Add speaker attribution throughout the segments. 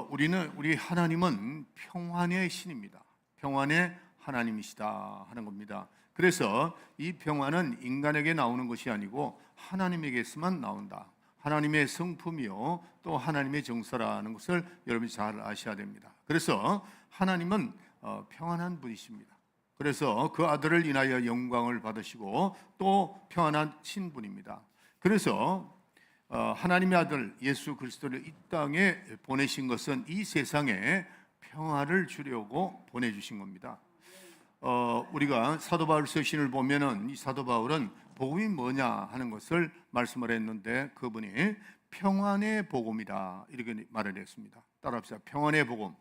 Speaker 1: 우리 하나님은 평안의 신입니다. 평안의 하나님이시다 하는 겁니다. 그래서 이 평안은 인간에게 나오는 것이 아니고 하나님에게서만 나온다. 하나님의 성품이요 또 하나님의 정서라는 것을 여러분이 잘 아셔야 됩니다. 그래서 하나님은 평안한 분이십니다. 그래서 그 아들을 인하여 영광을 받으시고 또 평안한 신분입니다. 그래서 하나님의 아들 예수 그리스도를 이 땅에 보내신 것은 이 세상에 평화를 주려고 보내주신 겁니다. 우리가 사도 바울 서신을 보면은 이 사도 바울은 복음이 뭐냐 하는 것을 말씀을 했는데 그분이 평안의 복음이다 이렇게 말을 했습니다. 따라합시다. 평안의 복음.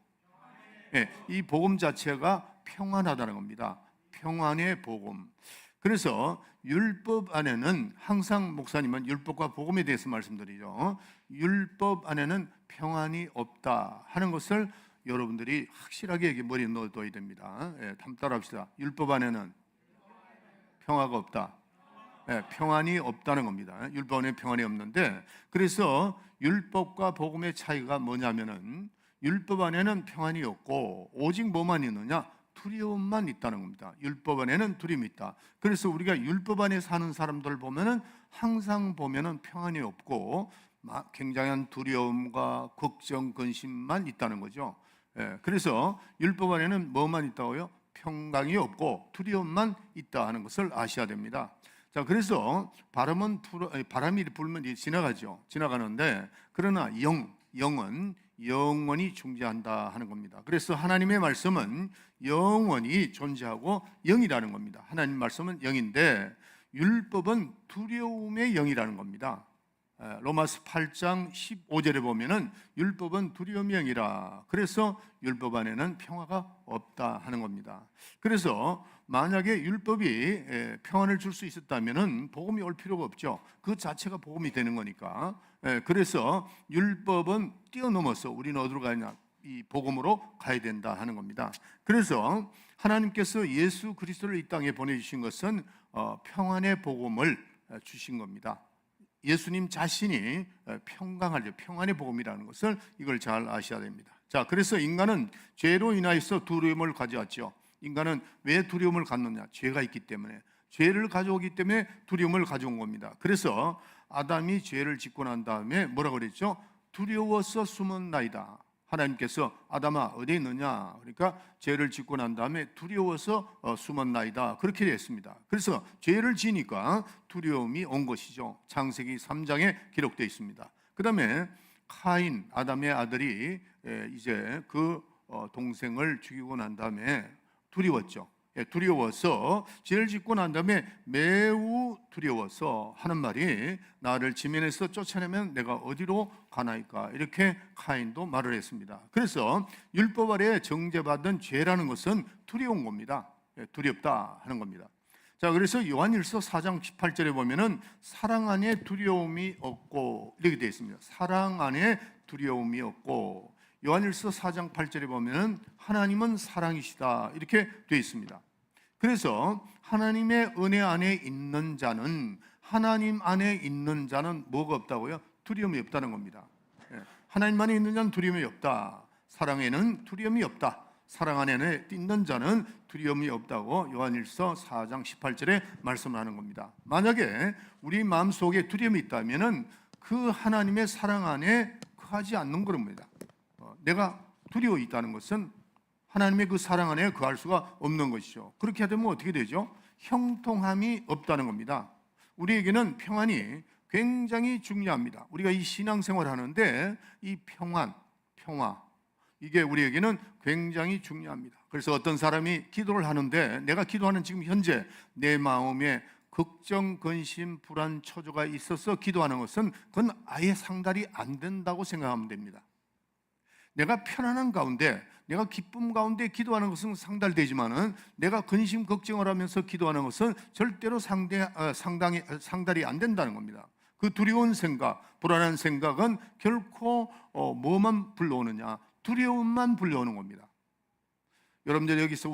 Speaker 1: 네, 이 복음 자체가 평안하다는 겁니다. 평안의 복음. 그래서 율법 안에는 항상 목사님은 율법과 복음에 대해서 말씀드리죠. 율법 안에는 평안이 없다 하는 것을 여러분들이 확실하게 머리에 넣어둬야 됩니다. 따라합시다. 율법 안에는 평화가 없다. 평안이 없다는 겁니다. 율법 안에 평안이 없는데, 그래서 율법과 복음의 차이가 뭐냐면은 율법 안에는 평안이 없고 오직 뭐만 있느냐? 두려움만 있다는 겁니다. 율법 안에는 두려움이 있다. 그래서 우리가 율법 안에 사는 사람들 보면은 항상 보면은 평안이 없고 굉장한 두려움과 걱정, 근심만 있다는 거죠. 그래서 율법 안에는 뭐만 있다고요? 평강이 없고 두려움만 있다 하는 것을 아셔야 됩니다. 자, 그래서 바람이 불면 지나가죠. 지나가는데 그러나 영은 영원히 존재한다 하는 겁니다. 그래서 하나님의 말씀은 영원히 존재하고 영이라는 겁니다. 하나님 말씀은 영인데 율법은 두려움의 영이라는 겁니다. 로마서 8장 15절에 보면은 율법은 두려움의 영이라. 그래서 율법 안에는 평화가 없다 하는 겁니다. 그래서 만약에 율법이 평안을 줄 수 있었다면은 복음이 올 필요가 없죠. 그 자체가 복음이 되는 거니까. 그래서 율법은 뛰어넘어서 우리는 어디로 가냐? 이 복음으로 가야 된다 하는 겁니다. 그래서 하나님께서 예수 그리스도를 이 땅에 보내주신 것은 평안의 복음을 주신 겁니다. 예수님 자신이 평안의 복음이라는 것을 이걸 잘 아셔야 됩니다. 자, 그래서 인간은 죄로 인하여서 두려움을 가져왔죠. 인간은 왜 두려움을 갖느냐? 죄가 있기 때문에. 죄를 가져오기 때문에 두려움을 가져온 겁니다. 그래서 아담이 죄를 짓고 난 다음에 뭐라고 그랬죠? 두려워서 숨은 나이다. 하나님께서 아담아 어디 있느냐? 그러니까 죄를 짓고 난 다음에 두려워서 숨은 나이다. 그렇게 됐습니다. 그래서 죄를 지니까 두려움이 온 것이죠. 창세기 3장에 기록되어 있습니다. 그 다음에 카인, 아담의 아들이 이제 그 동생을 죽이고 난 다음에 두려웠죠. 두려워서 죄를 짓고 난 다음에 매우 두려워서 하는 말이 나를 지면에서 쫓아내면 내가 어디로 가나이까? 이렇게 카인도 말을 했습니다. 그래서 율법 아래 정죄받은 죄라는 것은 두려운 겁니다. 두렵다 하는 겁니다. 자, 그래서 요한일서 4장 18절에 보면은 사랑 안에 두려움이 없고 이렇게 되어 있습니다. 사랑 안에 두려움이 없고, 요한일서 4장 8절에 보면은 하나님은 사랑이시다 이렇게 되어 있습니다. 그래서 하나님의 은혜 안에 있는 자는, 하나님 안에 있는 자는 뭐가 없다고요? 두려움이 없다는 겁니다. 하나님 안에 있는 자는 두려움이 없다. 사랑에는 두려움이 없다. 사랑 안에 있는 자는 두려움이 없다고 요한일서 4장 18절에 말씀을 하는 겁니다. 만약에 우리 마음속에 두려움이 있다면은 그 하나님의 사랑 안에 거하지 않는 겁니다. 내가 두려워 있다는 것은 하나님의 그 사랑 안에 거할 수가 없는 것이죠. 그렇게 되면 어떻게 되죠? 형통함이 없다는 겁니다. 우리에게는 평안이 굉장히 중요합니다. 우리가 이 신앙생활을 하는데 이 평화 이게 우리에게는 굉장히 중요합니다. 그래서 어떤 사람이 기도를 하는데 내가 기도하는 지금 현재 내 마음에 걱정, 근심, 불안, 초조가 있어서 기도하는 것은 그건 아예 상달이 안 된다고 생각하면 됩니다. 내가 편안한 가운데, 내가 기쁨 가운데 기도하는 것은 상달되지만은 내가 근심 걱정을 하면서 기도하는 것은 절대로 상달이 안 된다는 겁니다. 그 두려운 생각, 불안한 생각은 결코 뭐만 불러오느냐? 두려움만 불러오는 겁니다. 여러분들 여기서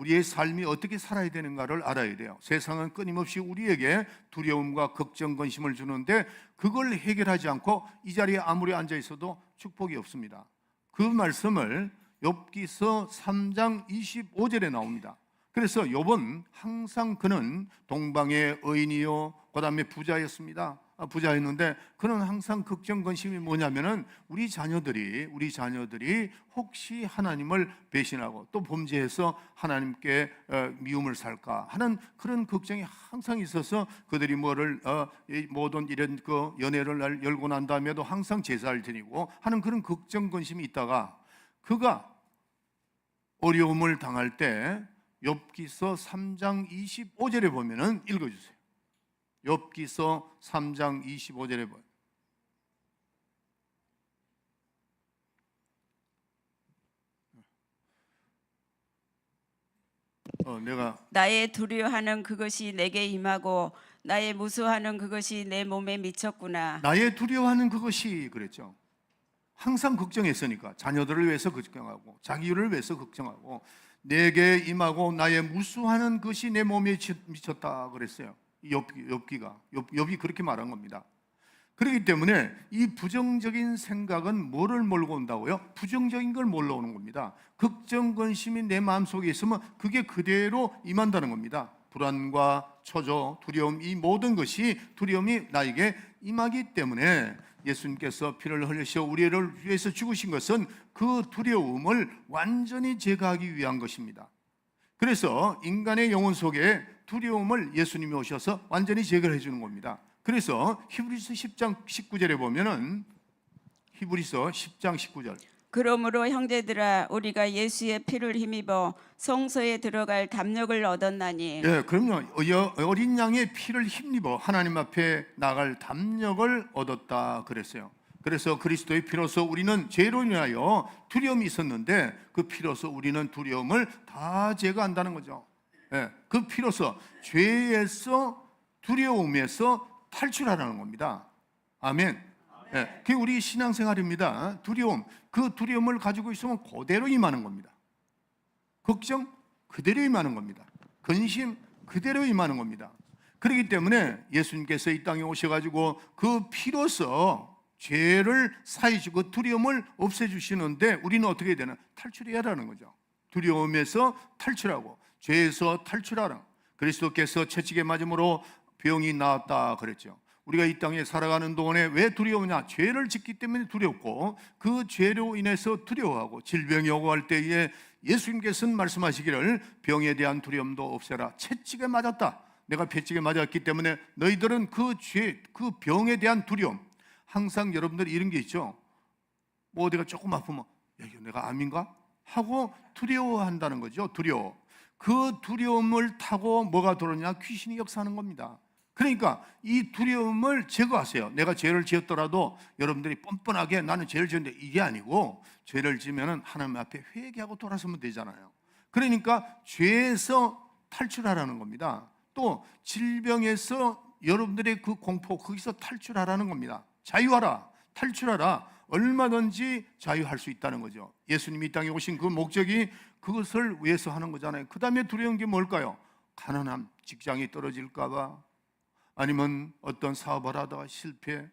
Speaker 1: 우리의 삶이 어떻게 살아야 되는가를 알아야 돼요. 세상은 끊임없이 우리에게 두려움과 걱정, 근심을 주는데 그걸 해결하지 않고 이 자리에 아무리 앉아 있어도 축복이 없습니다. 그 말씀을 욥기서 3장 25절에 나옵니다. 그래서 욥은 항상 그는 동방의 의인이요 그 다음에 부자였습니다. 부자였는데 그는 항상 걱정 근심이 뭐냐면은 우리 자녀들이 혹시 하나님을 배신하고 또 범죄해서 하나님께 미움을 살까 하는 그런 걱정이 항상 있어서 그들이 모든 이런 그 연회를 열고 난 다음에도 항상 제사를 드리고 하는 그런 걱정 근심이 있다가 그가 어려움을 당할 때 욥기서 3장 25절에 보면은 읽어주세요. 욥기서 3장 25절에 보면 내가
Speaker 2: 나의 두려워하는 그것이 내게 임하고 나의 무수하는 그것이 내 몸에 미쳤구나.
Speaker 1: 나의 두려워하는 그것이 그랬죠. 항상 걱정했으니까 자녀들을 위해서 걱정하고 자기를 위해서 걱정하고 내게 임하고 나의 무수하는 것이 내 몸에 미쳤다 그랬어요. 욥이 그렇게 말한 겁니다. 그렇기 때문에 이 부정적인 생각은 뭐를 몰고 온다고요? 부정적인 걸 몰러 오는 겁니다. 걱정, 근심이 내 마음속에 있으면 그게 그대로 임한다는 겁니다. 불안과 초조, 두려움, 이 모든 것이 두려움이 나에게 임하기 때문에 예수님께서 피를 흘리셔 우리를 위해서 죽으신 것은 그 두려움을 완전히 제거하기 위한 것입니다. 그래서 인간의 영혼 속에 두려움을 예수님이 오셔서 완전히 제거해 주는 겁니다. 그래서 히브리서 10장 19절에 보면은 히브리서 10장 19절
Speaker 2: 그러므로 형제들아 우리가 예수의 피를 힘입어 성소에 들어갈 담력을 얻었나니.
Speaker 1: 예, 그럼요. 어린 양의 피를 힘입어 하나님 앞에 나갈 담력을 얻었다 그랬어요. 그래서 그리스도의 피로서 우리는 죄로 인하여 두려움이 있었는데 그 피로서 우리는 두려움을 다 제거한다는 거죠. 예, 그 피로서 죄에서 두려움에서 탈출하라는 겁니다. 아멘. 예, 그게 우리 신앙생활입니다. 두려움, 그 두려움을 가지고 있으면 그대로 임하는 겁니다. 걱정 그대로 임하는 겁니다. 근심 그대로 임하는 겁니다. 그렇기 때문에 예수님께서 이 땅에 오셔가지고 그 피로서 죄를 사해주고 두려움을 없애주시는데 우리는 어떻게 해야 되나? 탈출해야 하는 거죠. 두려움에서 탈출하고 죄에서 탈출하라. 그리스도께서 채찍에 맞음으로 병이 나았다 그랬죠. 우리가 이 땅에 살아가는 동안에 왜 두려우냐? 죄를 짓기 때문에 두렵고 그 죄로 인해서 두려워하고 질병이 오고 할 때에 예수님께서는 말씀하시기를 병에 대한 두려움도 없애라. 채찍에 맞았다. 내가 채찍에 맞았기 때문에 너희들은 그 죄, 그 병에 대한 두려움. 항상 여러분들이 이런 게 있죠. 뭐 어디가 조금 아프면 야, 이거 내가 암인가? 하고 두려워한다는 거죠. 두려워. 그 두려움을 타고 뭐가 들어오냐? 귀신이 역사하는 겁니다. 그러니까 이 두려움을 제거하세요. 내가 죄를 지었더라도 여러분들이 뻔뻔하게 나는 죄를 지었는데 이게 아니고 죄를 지면은 하나님 앞에 회개하고 돌아서면 되잖아요. 그러니까 죄에서 탈출하라는 겁니다. 또 질병에서 여러분들의 그 공포 거기서 탈출하라는 겁니다. 자유하라, 탈출하라. 얼마든지 자유할 수 있다는 거죠. 예수님이 이 땅에 오신 그 목적이 그것을 위해서 하는 거잖아요. 그 다음에 두려운 게 뭘까요? 가난함, 직장이 떨어질까 봐, 아니면 어떤 사업을 하다가 실패,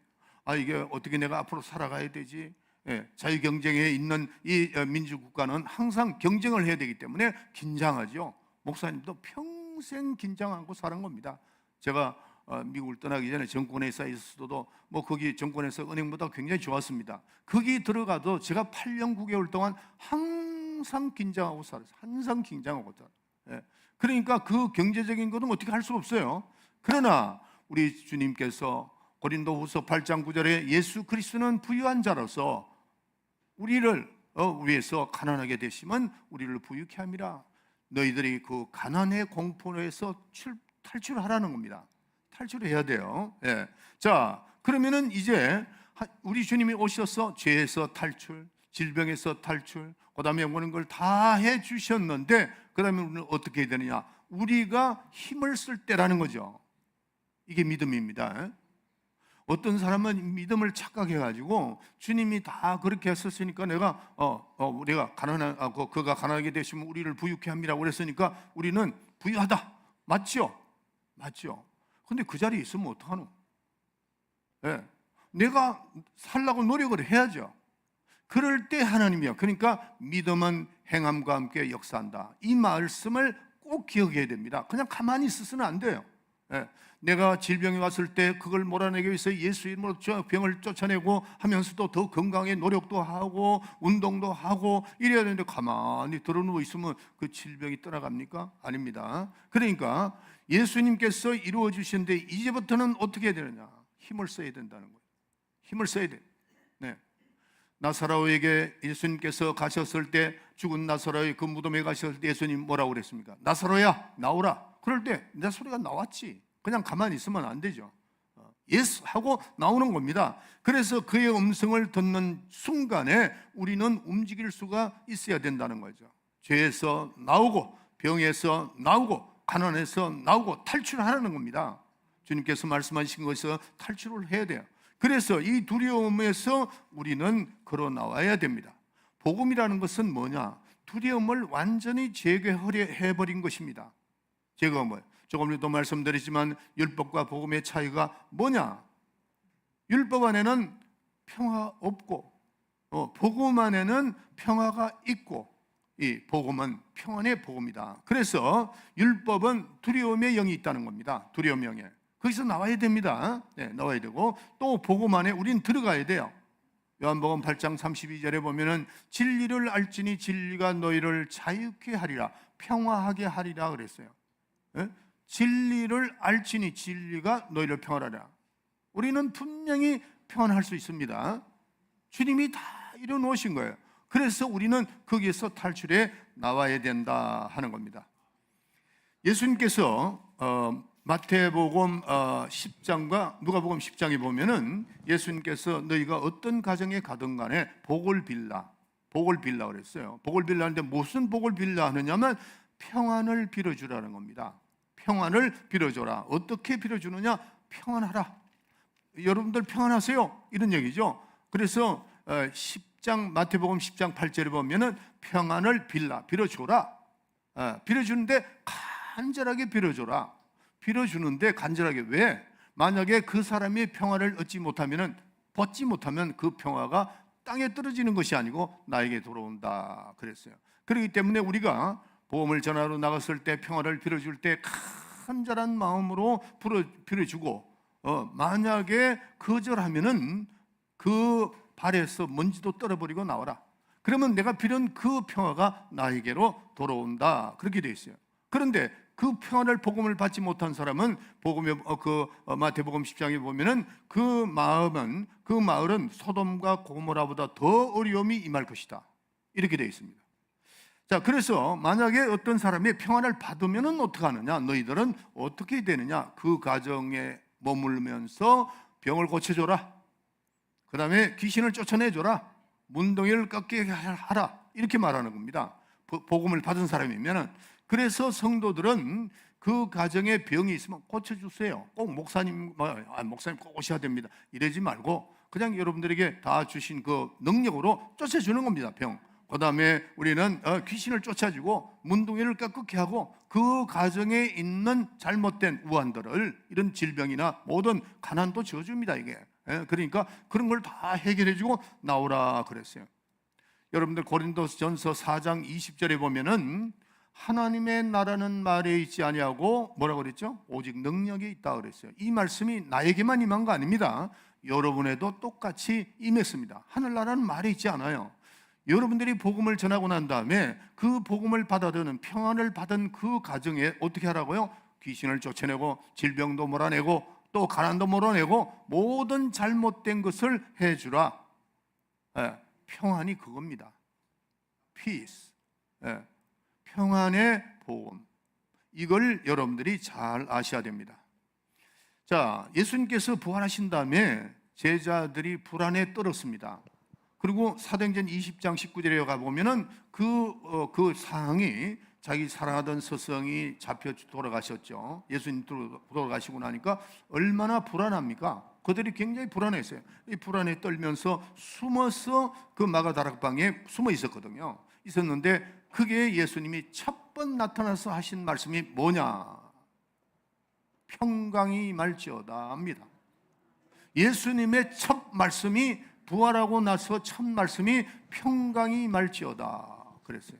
Speaker 1: 이게 어떻게 내가 앞으로 살아가야 되지? 예, 자유경쟁에 있는 이 민주국가는 항상 경쟁을 해야 되기 때문에 긴장하죠. 목사님도 평생 긴장하고 살은 겁니다. 제가 미국을 떠나기 전에 정권회사에 있었어도 뭐 거기 정권에서 은행보다 굉장히 좋았습니다. 거기 들어가도 제가 8년 9개월 동안 항상 긴장하고 살았어요. 항상 긴장하고 살았어요. 예, 그러니까 그 경제적인 것은 어떻게 할 수가 없어요. 그러나 우리 주님께서 고린도후서 8장 9절에 예수 그리스도는 부유한 자로서 우리를 위해서 가난하게 되시면 우리를 부유케 함이라. 너희들이 그 가난의 공포에서 탈출하라는 겁니다. 탈출해야 돼요. 예. 자, 그러면은 이제 우리 주님이 오셔서 죄에서 탈출, 질병에서 탈출, 그다음에 오는 걸 다 해주셨는데 그다음에 우리는 어떻게 해야 되느냐? 우리가 힘을 쓸 때라는 거죠. 이게 믿음입니다. 어떤 사람은 믿음을 착각해가지고 주님이 다 그렇게 했었으니까 내가 그가 가난하게 되시면 우리를 부유케 합니다고 그랬으니까 우리는 부유하다. 맞죠? 맞죠? 근데 그 자리에 있으면 어떡하노? 예. 내가 살라고 노력을 해야죠. 그럴 때 하나님이야. 그러니까 믿음은 행함과 함께 역사한다. 이 말씀을 꼭 기억해야 됩니다. 그냥 가만히 있어서는 안 돼요. 예. 내가 질병이 왔을 때 그걸 몰아내기 위해서 예수 이름으로 병을 쫓아내고 하면서도 더 건강에 노력도 하고 운동도 하고 이래야 되는데 가만히 들어누워 있으면 그 질병이 떠나갑니까? 아닙니다. 그러니까 예수님께서 이루어 주시는데 이제부터는 어떻게 해야 되느냐? 힘을 써야 된다는 거예요. 힘을 써야 돼. 네. 나사로에게 예수님께서 가셨을 때 죽은 나사로의 그 무덤에 가셨을 때 예수님 뭐라고 그랬습니까? 나사로야 나오라. 그럴 때 내 소리가 나왔지. 그냥 가만히 있으면 안 되죠. 예스 하고 나오는 겁니다. 그래서 그의 음성을 듣는 순간에 우리는 움직일 수가 있어야 된다는 거죠. 죄에서 나오고 병에서 나오고 가난에서 나오고 탈출하라는 겁니다. 주님께서 말씀하신 것에서 탈출을 해야 돼요. 그래서 이 두려움에서 우리는 걸어 나와야 됩니다. 복음이라는 것은 뭐냐? 두려움을 완전히 제거해버린 것입니다. 제거함을. 조금 전에도 말씀드렸지만 율법과 복음의 차이가 뭐냐? 율법 안에는 평화 없고 복음 안에는 평화가 있고 이 복음은 평안의 복음이다. 그래서 율법은 두려움의 영이 있다는 겁니다. 두려움의 영에. 거기서 나와야 됩니다. 네, 나와야 되고 또 복음 안에 우린 들어가야 돼요. 요한복음 8장 32절에 보면은 진리를 알지니 진리가 너희를 자유케 하리라, 평화하게 하리라 그랬어요. 네? 진리를 알지니 진리가 너희를 평안하리라. 우리는 분명히 평안할 수 있습니다. 주님이 다 이뤄놓으신 거예요. 그래서 우리는 거기에서 탈출해 나와야 된다 하는 겁니다. 예수님께서 마태복음 10장과 누가복음 10장에 보면은 예수님께서 너희가 어떤 가정에 가든 간에 복을 빌라 그랬어요. 복을 빌라 하는데 무슨 복을 빌라 하느냐면 평안을 빌어주라는 겁니다. 평안을 빌어줘라. 어떻게 빌어주느냐? 평안하라. 여러분들 평안하세요. 이런 얘기죠. 그래서 10장 마태복음 10장 8절에 보면은 평안을 빌어줘라. 빌어주는데 간절하게 빌어줘라. 빌어주는데 간절하게. 왜? 만약에 그 사람이 평화를 얻지 못하면 벗지 못하면 그 평화가 땅에 떨어지는 것이 아니고 나에게 돌아온다 그랬어요. 그렇기 때문에 우리가 복음을 전하러 나갔을 때 평화를 빌어줄 때 간절한 마음으로 빌어주고 만약에 거절하면은 그 발에서 먼지도 떨어버리고 나와라. 그러면 내가 빌은 그 평화가 나에게로 돌아온다. 그렇게 되어 있어요. 그런데 그 평화를 복음을 받지 못한 사람은 마태복음 10장에 보면은 그 마을은 소돔과 고모라보다 더 어려움이 임할 것이다. 이렇게 되어 있습니다. 자, 그래서 만약에 어떤 사람이 평안을 받으면은 어떻게 하느냐? 너희들은 어떻게 되느냐? 그 가정에 머물면서 병을 고쳐줘라. 그 다음에 귀신을 쫓아내줘라. 문둥이를 꺾게 하라. 이렇게 말하는 겁니다. 복음을 받은 사람이면은. 그래서 성도들은 그 가정에 병이 있으면 고쳐주세요. 꼭 목사님 꼭 오셔야 됩니다. 이러지 말고 그냥 여러분들에게 다 주신 그 능력으로 쫓아주는 겁니다. 병. 그 다음에 우리는 귀신을 쫓아주고 문둥이를 꺾게 하고 그 가정에 있는 잘못된 우환들을 이런 질병이나 모든 가난도 지어줍니다. 이게. 그러니까 그런 걸 다 해결해주고 나오라 그랬어요. 여러분들 고린도전서 4장 20절에 보면은 하나님의 나라는 말에 있지 아니하고 뭐라고 그랬죠? 오직 능력이 있다 그랬어요. 이 말씀이 나에게만 임한 거 아닙니다. 여러분에도 똑같이 임했습니다. 하늘나라는 말에 있지 않아요. 여러분들이 복음을 전하고 난 다음에 그 복음을 받아들이는 평안을 받은 그 가정에 어떻게 하라고요? 귀신을 쫓아내고 질병도 몰아내고 또 가난도 몰아내고 모든 잘못된 것을 해주라. 평안이 그겁니다. Peace. 평안의 복음. 이걸 여러분들이 잘 아셔야 됩니다. 자, 예수님께서 부활하신 다음에 제자들이 불안에 떨었습니다. 그리고 사도행전 20장 19절에 가보면은 그 상황이 자기 사랑하던 스승이 잡혀 돌아가셨죠. 예수님 돌아가시고 나니까 얼마나 불안합니까? 그들이 굉장히 불안했어요. 이 불안에 떨면서 숨어서 그 마가다락방에 숨어 있었거든요. 있었는데 그게 예수님이 첫 번 나타나서 하신 말씀이 뭐냐? 평강이 임할지어다 합니다. 예수님의 첫 말씀이, 부활하고 나서 첫 말씀이 평강이 임할지어다 그랬어요.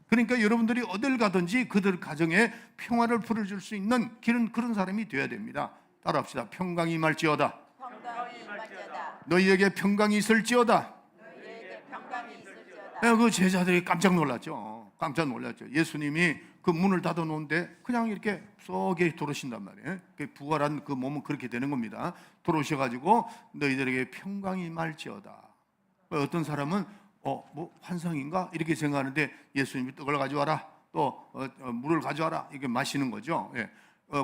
Speaker 1: 그러니까 여러분들이 어딜 가든지 그들 가정에 평화를 풀어줄 수 있는 그런 사람이 되어야 됩니다. 따라합시다. 평강이 임할지어다.
Speaker 2: 평강이 임할지어다.
Speaker 1: 너희에게 평강이 있을지어다.
Speaker 2: 너희에게 평강이 있을지어다.
Speaker 1: 그 제자들이 깜짝 놀랐죠. 깜짝 놀랐죠. 예수님이 그 문을 닫아 놓은데 그냥 이렇게 쏙에 들어오신단 말이에요. 부활한 그 몸은 그렇게 되는 겁니다. 들어오셔가지고 너희들에게 평강이 임할지어다. 어떤 사람은 뭐 환상인가 이렇게 생각하는데 예수님이 떡을 가져와라, 또 물을 가져와라, 이게 마시는 거죠. 예.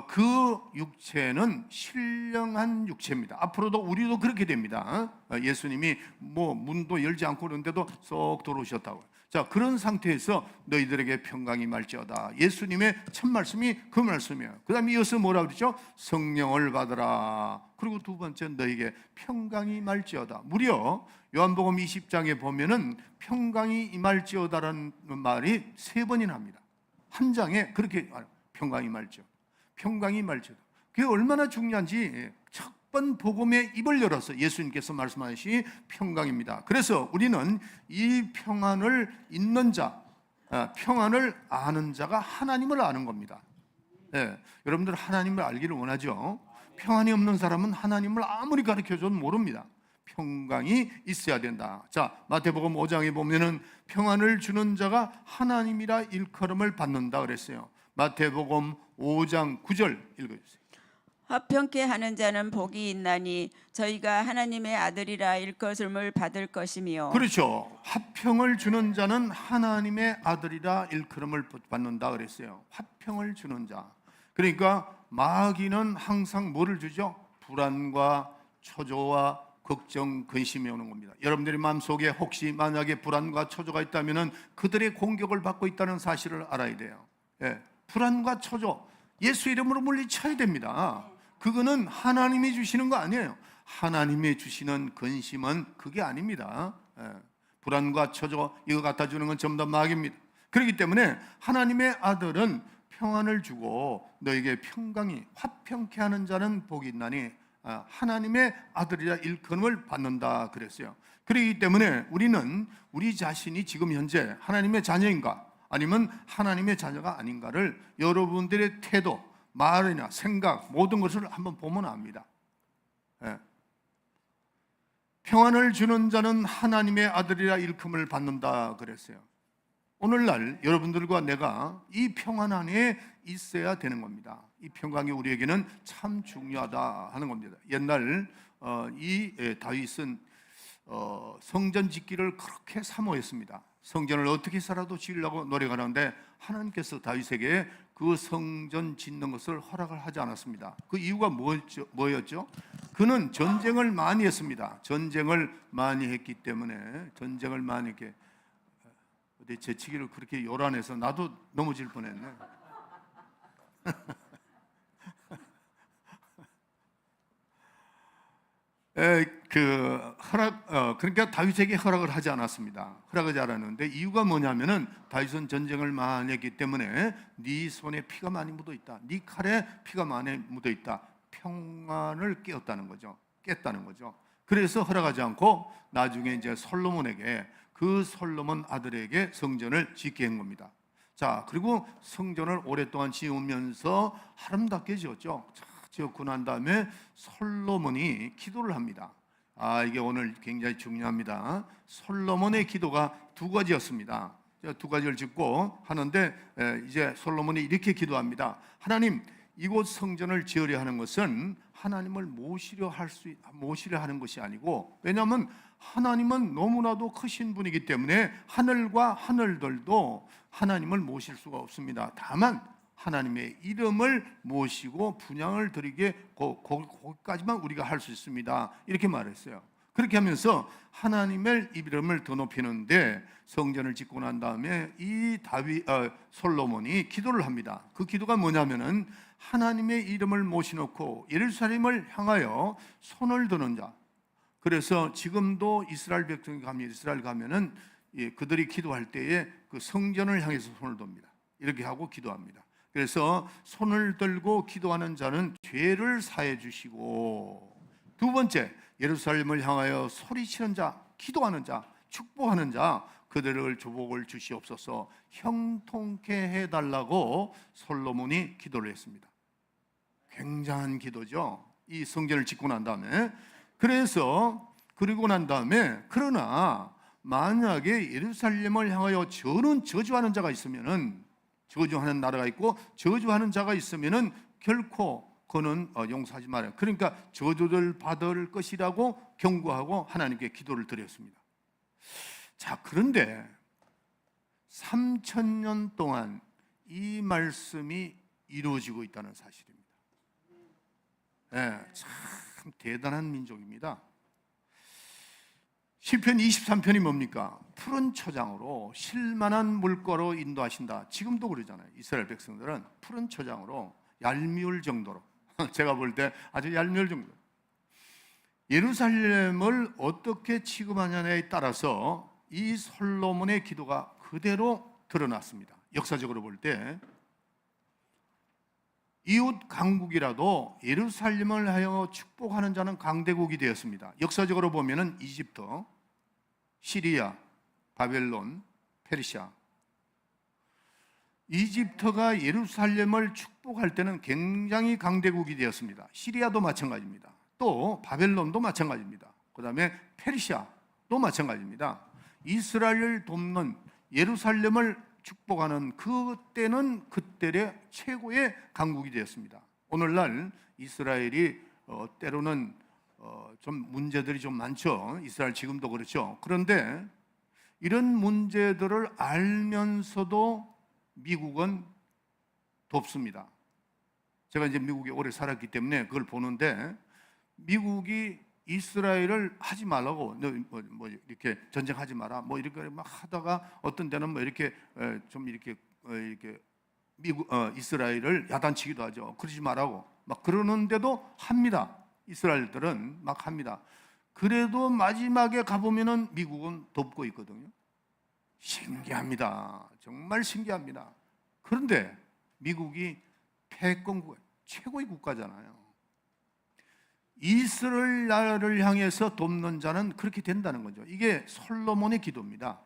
Speaker 1: 그 육체는 신령한 육체입니다. 앞으로도 우리도 그렇게 됩니다. 예수님이 뭐 문도 열지 않고 그런데도 쏙 들어오셨다고. 자, 그런 상태에서 너희들에게 평강이 임할지어다. 예수님의 첫 말씀이 그 말씀이에요. 그 다음에 이어서 뭐라 그러죠? 성령을 받으라. 그리고 두 번째, 너희에게 평강이 임할지어다. 무려 요한복음 20장에 보면은 평강이 임할지어다라는 말이 3번이나 합니다. 한 장에 그렇게 평강이 임할지어다, 평강이 임할지어다. 그게 얼마나 중요한지 첫 번 복음의 입을 열어서 예수님께서 말씀하신 평강입니다. 그래서 우리는 이 평안을 잇는 자, 평안을 아는 자가 하나님을 아는 겁니다. 예, 여러분들 하나님을 알기를 원하죠? 평안이 없는 사람은 하나님을 아무리 가르쳐줘도 모릅니다. 평강이 있어야 된다. 자, 마태복음 5장에 보면은 평안을 주는 자가 하나님이라 일컬음을 받는다 그랬어요. 마태복음 5장 9절 읽어주세요.
Speaker 2: 화평케 하는 자는 복이 있나니 저희가 하나님의 아들이라 일컬음을 받을 것이며.
Speaker 1: 그렇죠. 화평을 주는 자는 하나님의 아들이라 일컬음을 받는다 그랬어요. 화평을 주는 자. 그러니까 마귀는 항상 뭐를 주죠? 불안과 초조와 걱정, 근심이 오는 겁니다. 여러분들의 마음속에 혹시 만약에 불안과 초조가 있다면 그들의 공격을 받고 있다는 사실을 알아야 돼요. 예, 불안과 초조, 예수 이름으로 물리쳐야 됩니다. 그거는 하나님이 주시는 거 아니에요. 하나님이 주시는 근심은 그게 아닙니다. 예, 불안과 초조 이거 갖다 주는 건 전부 다 마귀입니다. 그렇기 때문에 하나님의 아들은 평안을 주고 너에게 평강이 화평케 하는 자는 복이 있나니 하나님의 아들이라 일컬음을 받는다 그랬어요. 그렇기 때문에 우리는 우리 자신이 지금 현재 하나님의 자녀인가 아니면 하나님의 자녀가 아닌가를 여러분들의 태도, 말이나 생각 모든 것을 한번 보면 압니다. 예. 평안을 주는 자는 하나님의 아들이라 일컬음을 받는다 그랬어요. 오늘날 여러분들과 내가 이 평안 안에 있어야 되는 겁니다. 이 평강이 우리에게는 참 중요하다 하는 겁니다. 옛날 다윗은 성전 짓기를 그렇게 사모했습니다. 성전을 어떻게 살아도 지으려고 노력하는데 하나님께서 다윗에게 그 성전 짓는 것을 허락을 하지 않았습니다. 그 이유가 뭐였죠? 그는 전쟁을 많이 했습니다. 전쟁을 많이 했기 때문에 전쟁을 많이 했기. 내 재치기를 그렇게 요란해서 나도 넘어질 뻔했네. 그러니까 다윗에게 허락을 하지 않았습니다. 허락하지 않았는데 이유가 뭐냐면은 다윗은 전쟁을 많이 했기 때문에 네 손에 피가 많이 묻어 있다. 네 칼에 피가 많이 묻어 있다. 평안을 깼다는 거죠. 그래서 허락하지 않고 나중에 이제 솔로몬에게 그 솔로몬 아들에게 성전을 짓게 한 겁니다. 자, 그리고 성전을 오랫동안 지으면서 아름답게 지었죠. 지었고 난 다음에 솔로몬이 기도를 합니다. 이게 오늘 굉장히 중요합니다. 솔로몬의 기도가 2가지였습니다. 2가지를 짓고 하는데 이제 솔로몬이 이렇게 기도합니다. 하나님, 이곳 성전을 지으려 하는 것은 하나님을 모시려 하는 것이 아니고, 왜냐하면 하나님은 너무나도 크신 분이기 때문에 하늘과 하늘들도 하나님을 모실 수가 없습니다. 다만 하나님의 이름을 모시고 분향을 드리게 거기까지만 우리가 할 수 있습니다. 이렇게 말했어요. 그렇게 하면서 하나님의 이름을 더 높이는데 성전을 짓고 난 다음에 이 솔로몬이 기도를 합니다. 그 기도가 뭐냐면은 하나님의 이름을 모셔놓고 예루살렘을 향하여 손을 드는 자. 그래서 지금도 이스라엘 백성이 가면 이스라엘 가면은 그들이 기도할 때에 그 성전을 향해서 손을 듭니다. 이렇게 하고 기도합니다. 그래서 손을 들고 기도하는 자는 죄를 사해 주시고, 두 번째, 예루살렘을 향하여 소리치는 자, 기도하는 자, 축복하는 자, 그들을 주복을 주시옵소서, 형통케 해달라고 솔로몬이 기도를 했습니다. 굉장한 기도죠. 이 성전을 짓고 난 다음에. 그래서 그리고 난 다음에, 그러나 만약에 예루살렘을 향하여 저주하는 자가 있으면은, 저주하는 나라가 있고 저주하는 자가 있으면은 결코 그는 용서하지 말아요. 그러니까 저주를 받을 것이라고 경고하고 하나님께 기도를 드렸습니다. 자, 그런데 3,000년 동안 이 말씀이 이루어지고 있다는 사실입니다. 참 대단한 민족입니다. 시편 23편이 뭡니까? 푸른 초장으로 실만한 물가로 인도하신다. 지금도 그러잖아요. 이스라엘 백성들은 푸른 초장으로 얄미울 정도로, 제가 볼 때 아주 얄미울 정도. 예루살렘을 어떻게 취급하냐에 따라서 이 솔로몬의 기도가 그대로 드러났습니다. 역사적으로 볼 때 이웃 강국이라도 예루살렘을 하여 축복하는 자는 강대국이 되었습니다. 역사적으로 보면은 이집트, 시리아, 바벨론, 페르시아. 이집트가 예루살렘을 축복할 때는 굉장히 강대국이 되었습니다. 시리아도 마찬가지입니다. 또 바벨론도 마찬가지입니다. 그 다음에 페르시아도 마찬가지입니다. 이스라엘을 돕는, 예루살렘을 축복하는 그때는 그때의 최고의 강국이 되었습니다. 오늘날 이스라엘이 때로는 좀 문제들이 좀 많죠. 이스라엘 지금도 그렇죠. 그런데 이런 문제들을 알면서도 미국은 돕습니다. 제가 이제 미국에 오래 살았기 때문에 그걸 보는데, 미국이 이스라엘을 하지 말라고, 뭐 이렇게 전쟁하지 마라, 뭐 이렇게 막 하다가 어떤 데는 뭐 이렇게 좀 이렇게 미국 이스라엘을 야단치기도 하죠. 그러지 말라고 막 그러는데도 합니다. 이스라엘들은 막 합니다. 그래도 마지막에 가보면은 미국은 돕고 있거든요. 신기합니다. 정말 신기합니다. 그런데 미국이 패권국, 최고의 국가잖아요. 이스라엘을 향해서 돕는 자는 그렇게 된다는 거죠. 이게 솔로몬의 기도입니다.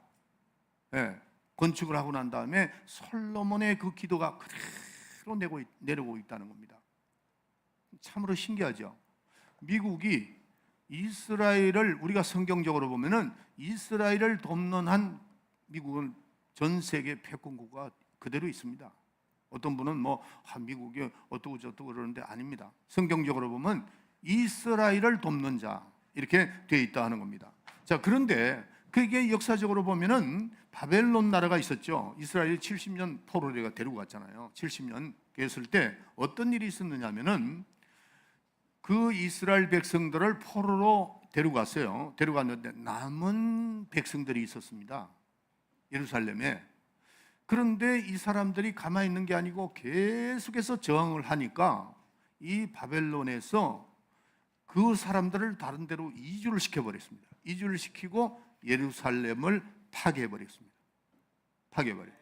Speaker 1: 건축을 하고 난 다음에 솔로몬의 그 기도가 그대로 내려오고 있다는 겁니다. 참으로 신기하죠. 미국이 이스라엘을, 우리가 성경적으로 보면은 이스라엘을 돕는 한 미국은 전 세계 패권국가 그대로 있습니다. 어떤 분은 뭐 미국이 어떠고 저떠고 그러는데 아닙니다. 성경적으로 보면 이스라엘을 돕는 자, 이렇게 되어 있다 하는 겁니다. 자, 그런데 그게 역사적으로 보면은 바벨론 나라가 있었죠. 이스라엘이 70년 포로가 데리고 갔잖아요. 70년 했을 때 어떤 일이 있었느냐면은 그 이스라엘 백성들을 포로로 데려갔어요. 데려갔는데 남은 백성들이 있었습니다. 예루살렘에. 그런데 이 사람들이 가만히 있는 게 아니고 계속해서 저항을 하니까 이 바벨론에서 그 사람들을 다른 데로 이주를 시켜버렸습니다. 이주를 시키고 예루살렘을 파괴해버렸습니다. 파괴해버렸어요.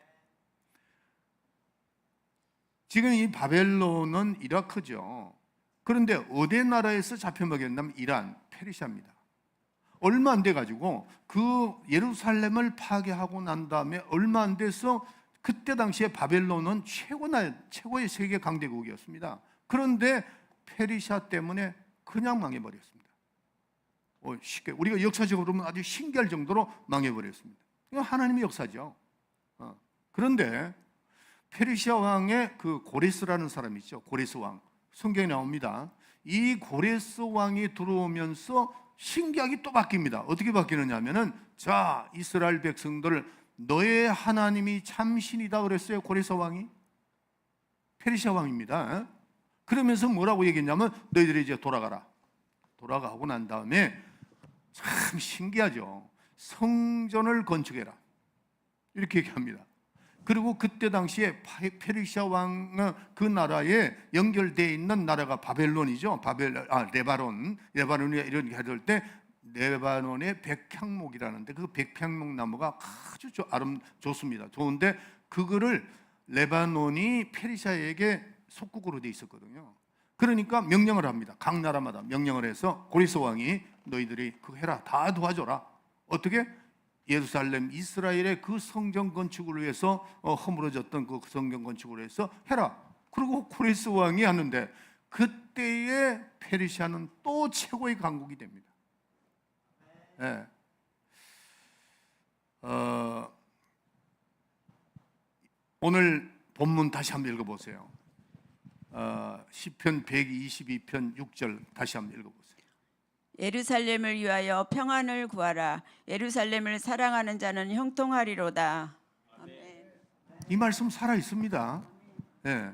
Speaker 1: 지금 이 바벨론은 이라크죠. 그런데 어디 나라에서 잡혀먹였냐면 이란, 페르시아입니다. 얼마 안 돼가지고 그 예루살렘을 파괴하고 난 다음에 얼마 안 돼서 그때 당시에 바벨론은 최고의 세계 강대국이었습니다. 그런데 페르시아 때문에 그냥 망해버렸습니다. 쉽게 우리가 역사적으로 보면 아주 신기할 정도로 망해버렸습니다. 이건 하나님의 역사죠. 그런데 페르시아 왕의 그 고레스라는 사람이 있죠. 고레스 왕. 성경에 나옵니다. 이 고레스 왕이 들어오면서 신기하게 또 바뀝니다. 어떻게 바뀌느냐 하면은, 자, 이스라엘 백성들, 너의 하나님이 참신이다 그랬어요. 고레스 왕이. 페르시아 왕입니다. 그러면서 뭐라고 얘기했냐면, 너희들이 이제 돌아가라. 돌아가고 난 다음에 참 신기하죠. 성전을 건축해라 이렇게 얘기합니다. 그리고 그때 당시에 페르시아 왕 그 나라에 연결되어 있는 나라가 바벨론이죠. 레바논이 이런 게 될 때 레바논의 백향목이라는데 그 백향목 나무가 아주 좋습니다. 좋은데 그거를 레바논이 페르시아에게 속국으로 돼 있었거든요. 그러니까 명령을 합니다. 각 나라마다 명령을 해서 고레스 왕이 너희들이 그거 해라, 다 도와줘라. 어떻게? 예루살렘 이스라엘의 그 성전 건축을 위해서 허물어졌던 그 성전 건축을 위해서 해라. 그리고 고레스 왕이 하는데 그때의 페르시아는 또 최고의 강국이 됩니다. 네. 오늘 본문 다시 한번 읽어보세요. 시편 122편 6절 다시 한번 읽어보세요.
Speaker 2: 예루살렘을 위하여 평안을 구하라. 예루살렘을 사랑하는 자는 형통하리로다. 아멘.
Speaker 1: 이 말씀 살아 있습니다. 네.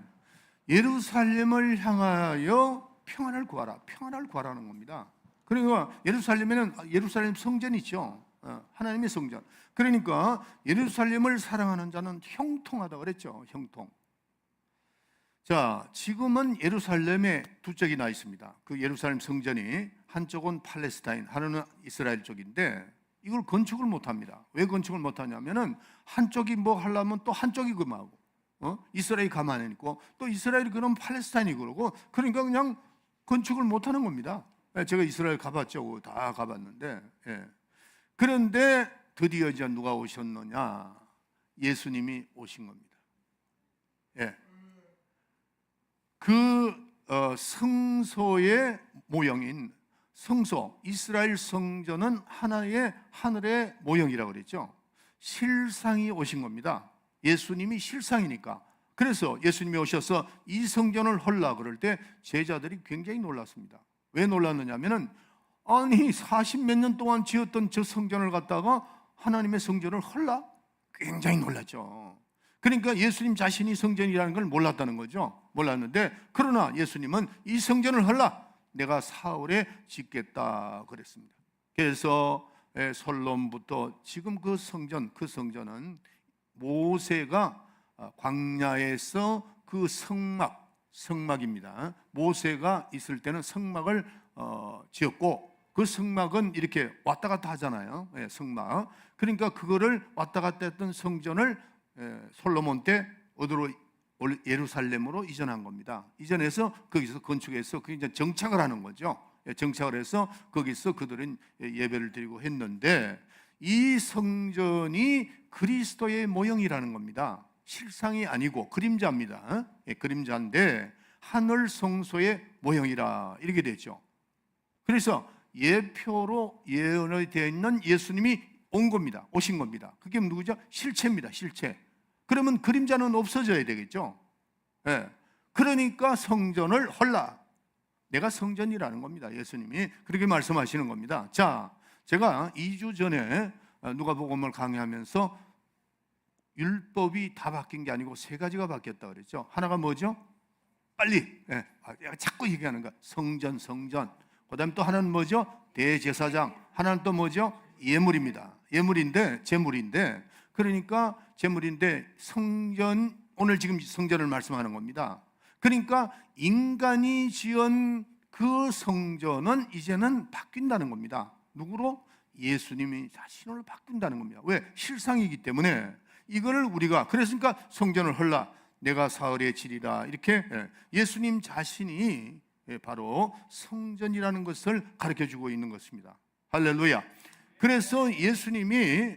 Speaker 1: 예루살렘을 향하여 평안을 구하라. 평안을 구하라는 겁니다. 그러니까 예루살렘에는 예루살렘 성전이 있죠. 하나님의 성전. 그러니까 예루살렘을 사랑하는 자는 형통하다 그랬죠. 형통. 자, 지금은 예루살렘에 두 쪽이 나 있습니다. 그 예루살렘 성전이 한쪽은 팔레스타인, 하나는 이스라엘 쪽인데 이걸 건축을 못 합니다. 왜 건축을 못 하냐면은 한쪽이 뭐 하려면 또 한쪽이 금하고 이스라엘이 가만히 있고 또 이스라엘이 그러면 팔레스타인이 그러고 그러니까 그냥 건축을 못 하는 겁니다. 제가 이스라엘 가봤죠. 다 가봤는데 그런데 드디어 이제 누가 오셨느냐? 예수님이 오신 겁니다. 그 성소의 모형인 성소, 이스라엘 성전은 하나의 하늘의 모형이라고 그랬죠. 실상이 오신 겁니다. 예수님이 실상이니까. 그래서 예수님이 오셔서 이 성전을 헐라 그럴 때 제자들이 굉장히 놀랐습니다. 왜 놀랐느냐면은 아니 40몇 년 동안 지었던 저 성전을 갖다가 하나님의 성전을 헐라? 굉장히 놀랐죠. 그러니까 예수님 자신이 성전이라는 걸 몰랐다는 거죠. 몰랐는데 그러나 예수님은 이 성전을 헐라 내가 사흘에 짓겠다 그랬습니다. 그래서 솔로몬부터 지금 그 성전은 모세가 광야에서 그 성막입니다. 모세가 있을 때는 성막을 지었고 그 성막은 이렇게 왔다 갔다 하잖아요. 성막. 그러니까 그거를 왔다 갔다 했던 성전을 솔로몬 때 어디로 예루살렘으로 이전한 겁니다. 이전해서 거기서 건축해서 그 이제 정착을 하는 거죠. 정착을 해서 거기서 그들은 예배를 드리고 했는데 이 성전이 그리스도의 모형이라는 겁니다. 실상이 아니고 그림자입니다. 그림자인데 하늘 성소의 모형이라 이렇게 되죠. 그래서 예표로 예언이 되어 있는 예수님이 온 겁니다. 오신 겁니다. 그게 누구죠? 실체입니다. 실체. 그러면 그림자는 없어져야 되겠죠. 그러니까 성전을 헐라. 내가 성전이라는 겁니다. 예수님이 그렇게 말씀하시는 겁니다. 자, 제가 2주 전에 누가복음을 강의하면서 율법이 다 바뀐 게 아니고 3가지가 바뀌었다 그랬죠. 하나가 뭐죠? 빨리. 자꾸 얘기하는 거. 성전. 그다음에 또 하나는 뭐죠? 대제사장. 하나는 또 뭐죠? 예물입니다. 제물인데 그러니까 제물인데 성전, 오늘 지금 성전을 말씀하는 겁니다. 그러니까 인간이 지은 그 성전은 이제는 바뀐다는 겁니다. 누구로? 예수님이 자신으로 바뀐다는 겁니다. 왜? 실상이기 때문에 이거를 우리가 그랬으니까 성전을 헐라 내가 사흘에 지리라 이렇게 예수님 자신이 바로 성전이라는 것을 가르쳐주고 있는 것입니다. 할렐루야. 그래서 예수님이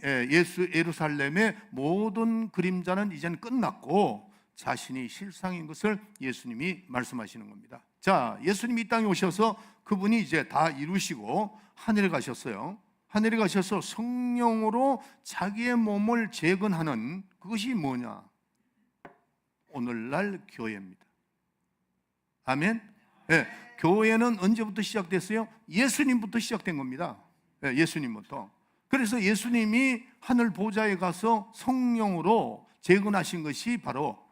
Speaker 1: 예루살렘의 모든 그림자는 이제는 끝났고 자신이 실상인 것을 예수님이 말씀하시는 겁니다. 자, 예수님이 이 땅에 오셔서 그분이 이제 다 이루시고 하늘에 가셨어요. 하늘에 가셔서 성령으로 자기의 몸을 재건하는 그것이 뭐냐? 오늘날 교회입니다. 아멘. 교회는 언제부터 시작됐어요? 예수님부터 시작된 겁니다. 예수님부터. 그래서 예수님이 하늘 보좌에 가서 성령으로 재건하신 것이 바로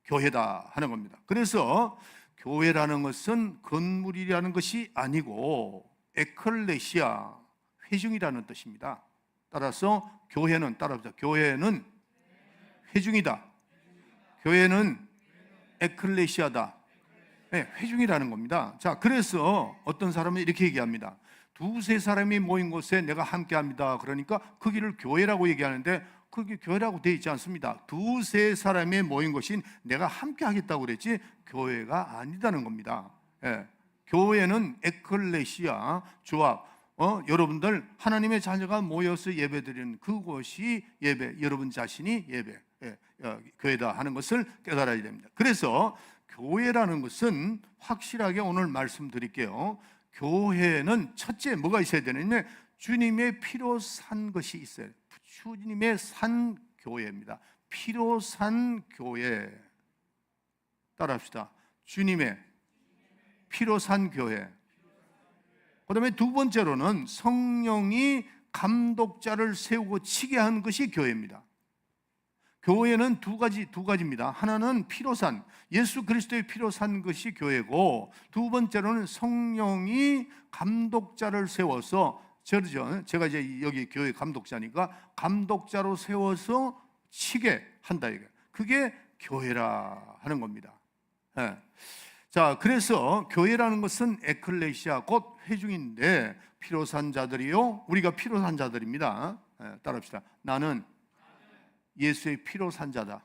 Speaker 1: 교회다 하는 겁니다. 그래서 교회라는 것은 건물이라는 것이 아니고 에클레시아, 회중이라는 뜻입니다. 따라서 교회는 따라서 교회는 회중이다. 교회는 에클레시아다. 네, 회중이라는 겁니다. 자, 그래서 어떤 사람은 이렇게 얘기합니다. 두세 사람이 모인 곳에 내가 함께합니다. 그러니까 거기를 교회라고 얘기하는데 그게 교회라고 되어 있지 않습니다. 두세 사람이 모인 곳인 내가 함께하겠다고 그랬지 교회가 아니다는 겁니다. 예, 교회는 에클레시아, 조합, 여러분들 하나님의 자녀가 모여서 예배드리는 그곳이 예배, 여러분 자신이 예배, 교회다 하는 것을 깨달아야 됩니다. 그래서 교회라는 것은 확실하게 오늘 말씀드릴게요. 교회는 첫째 뭐가 있어야 되느냐? 주님의 피로 산 것이 있어요. 주님의 산 교회입니다. 피로 산 교회. 따라합시다. 주님의 피로 산 교회. 그 다음에 두 번째로는 성령이 감독자를 세우고 치게 한 것이 교회입니다. 교회는 두 가지입니다. 하나는 피로 산, 예수 그리스도의 피로 산 것이 교회고, 두 번째로는 성령이 감독자를 세워서, 제가 이제 여기 교회 감독자니까 감독자로 세워서 치게 한다 이게. 그게 교회라 하는 겁니다. 예. 자, 그래서 교회라는 것은 에클레시아 곧 회중인데 피로 산 자들이요, 우리가 피로 산 자들입니다. 따라합시다. 나는 예수의 피로 산 자다.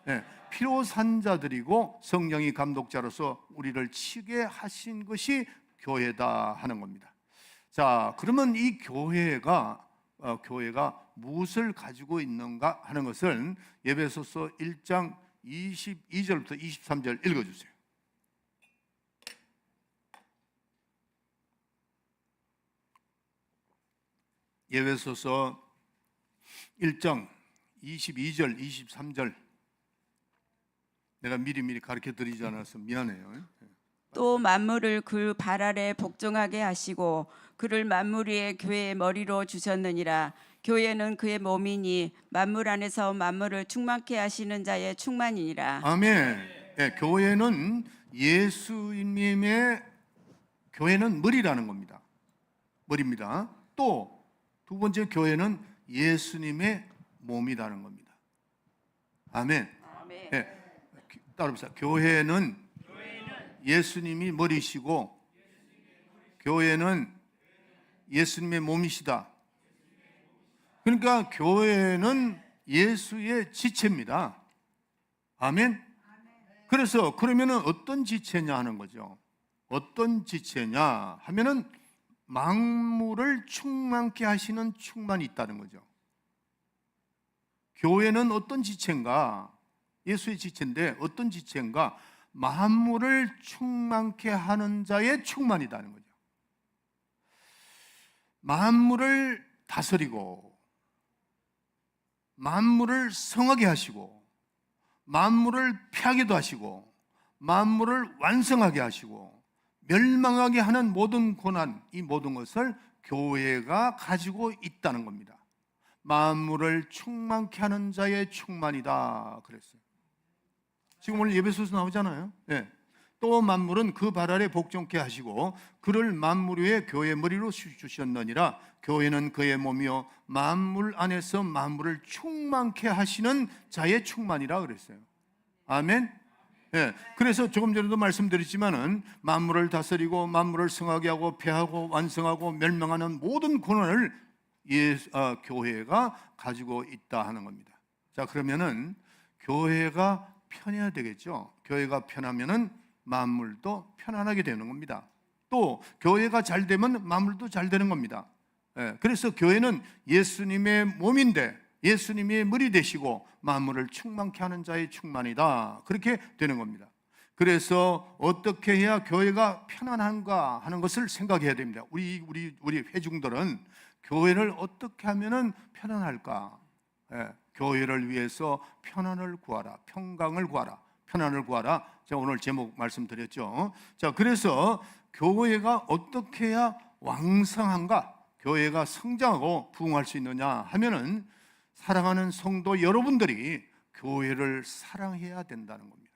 Speaker 1: 네, 피로 산 자들이고 성령이 감독자로서 우리를 치게 하신 것이 교회다 하는 겁니다. 자, 그러면 이 교회가 무엇을 가지고 있는가 하는 것을 에베소서 1장 22절부터 23절 읽어주세요. 에베소서 1장 22절, 23절 내가 미리 가르쳐 드리지 않아서 미안해요.
Speaker 2: 또 만물을 그 발 아래 복종하게 하시고 그를 만물 위에 교회의 머리로 주셨느니라. 교회는 그의 몸이니 만물 안에서 만물을 충만케 하시는 자의 충만이니라.
Speaker 1: 아멘. 네, 교회는 예수님의 교회는 머리라는 겁니다. 머리입니다. 또 두 번째 교회는 예수님의 몸이라는 겁니다. 아멘.
Speaker 2: 아멘.
Speaker 1: 네, 따라합시다. 교회는 예수님이 머리시고 교회는 예수님의 몸이시다. 그러니까 교회는 예수의 지체입니다. 아멘. 그래서 그러면은 어떤 지체냐 하는 거죠. 어떤 지체냐 하면은 만물을 충만케 하시는 충만이 있다는 거죠. 교회는 어떤 지체인가? 예수의 지체인데 어떤 지체인가? 만물을 충만케 하는 자의 충만이라는 거죠. 만물을 다스리고 만물을 성하게 하시고 만물을 피하게도 하시고 만물을 완성하게 하시고 멸망하게 하는 모든 고난, 이 모든 것을 교회가 가지고 있다는 겁니다. 만물을 충만케 하는 자의 충만이다 그랬어요. 지금 오늘 예배소서 나오잖아요. 네. 또 만물은 그 발 아래 복종케 하시고 그를 만물 위에 교회 머리로 주셨느니라. 교회는 그의 몸이요 만물 안에서 만물을 충만케 하시는 자의 충만이라 그랬어요. 아멘. 예, 그래서 조금 전에도 말씀드렸지만은 만물을 다스리고 만물을 성하게 하고 폐하고 완성하고 멸망하는 모든 권한을 교회가 가지고 있다 하는 겁니다. 자, 그러면은 교회가 편해야 되겠죠. 교회가 편하면은 만물도 편안하게 되는 겁니다. 또 교회가 잘 되면 만물도 잘 되는 겁니다. 예, 그래서 교회는 예수님의 몸인데 예수님이 머리 되시고 만물을 충만케 하는 자의 충만이다. 그렇게 되는 겁니다. 그래서 어떻게 해야 교회가 편안한가 하는 것을 생각해야 됩니다. 우리 회중들은 교회를 어떻게 하면은 편안할까? 교회를 위해서 편안을 구하라, 평강을 구하라, 편안을 구하라. 제가 오늘 제목 말씀드렸죠. 자, 그래서 교회가 어떻게 해야 왕성한가? 교회가 성장하고 부흥할 수 있느냐 하면은 사랑하는 성도 여러분들이 교회를 사랑해야 된다는 겁니다.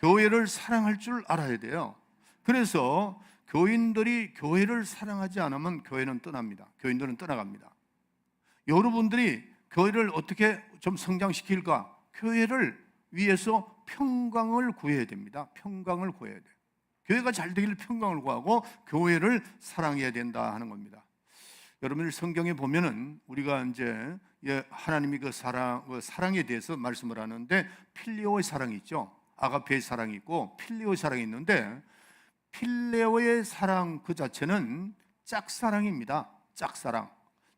Speaker 1: 교회를 사랑할 줄 알아야 돼요. 그래서 교인들이 교회를 사랑하지 않으면 교회는 떠납니다. 교인들은 떠나갑니다. 여러분들이 교회를 어떻게 좀 성장시킬까? 교회를 위해서 평강을 구해야 됩니다. 평강을 구해야 돼요. 교회가 잘 되기를 평강을 구하고 교회를 사랑해야 된다 하는 겁니다. 여러분들 성경에 보면은 우리가 이제 하나님이 그 사랑에 대해서 말씀을 하는데 필리오의 사랑이 있죠. 아가페의 사랑이 있고 필리오의 사랑이 있는데 필레오의 사랑 그 자체는 짝사랑입니다. 짝사랑.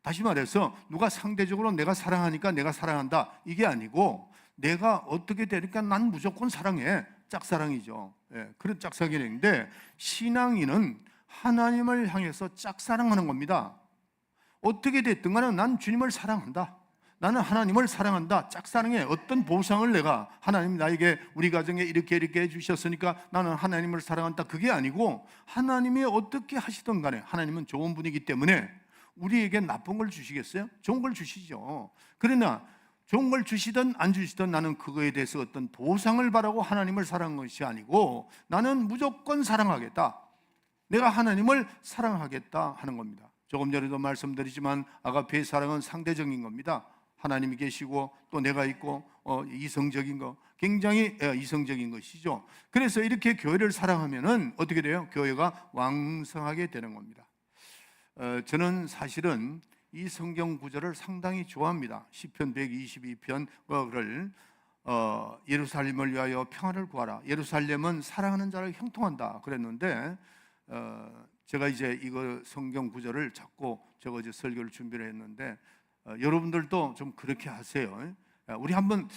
Speaker 1: 다시 말해서 누가 상대적으로 내가 사랑하니까 내가 사랑한다 이게 아니고 내가 어떻게 되니까 난 무조건 사랑해. 짝사랑이죠. 그런 짝사랑인데 신앙인은 하나님을 향해서 짝사랑하는 겁니다. 어떻게 됐든 간에 난 주님을 사랑한다. 나는 하나님을 사랑한다. 짝사랑해. 어떤 보상을 내가 하나님 나에게 우리 가정에 이렇게 해주셨으니까 나는 하나님을 사랑한다. 그게 아니고 하나님이 어떻게 하시든 간에 하나님은 좋은 분이기 때문에 우리에게 나쁜 걸 주시겠어요? 좋은 걸 주시죠. 그러나 좋은 걸 주시든 안 주시든 나는 그거에 대해서 어떤 보상을 바라고 하나님을 사랑한 것이 아니고 나는 무조건 사랑하겠다. 내가 하나님을 사랑하겠다 하는 겁니다. 조금 전에도 말씀드리지만 아가페의 사랑은 상대적인 겁니다. 하나님이 계시고 또 내가 있고 이성적인 거, 굉장히 이성적인 것이죠. 그래서 이렇게 교회를 사랑하면은 어떻게 돼요? 교회가 왕성하게 되는 겁니다. 저는 사실은 이 성경 구절을 상당히 좋아합니다. 시편 122편을 예루살렘을 위하여 평안을 구하라. 예루살렘은 사랑하는 자를 형통한다 그랬는데 제가 이제 이거 성경 구절을 잡고 제가 이제 설교를 준비를 했는데 여러분들도 좀 그렇게 하세요. 우리 한번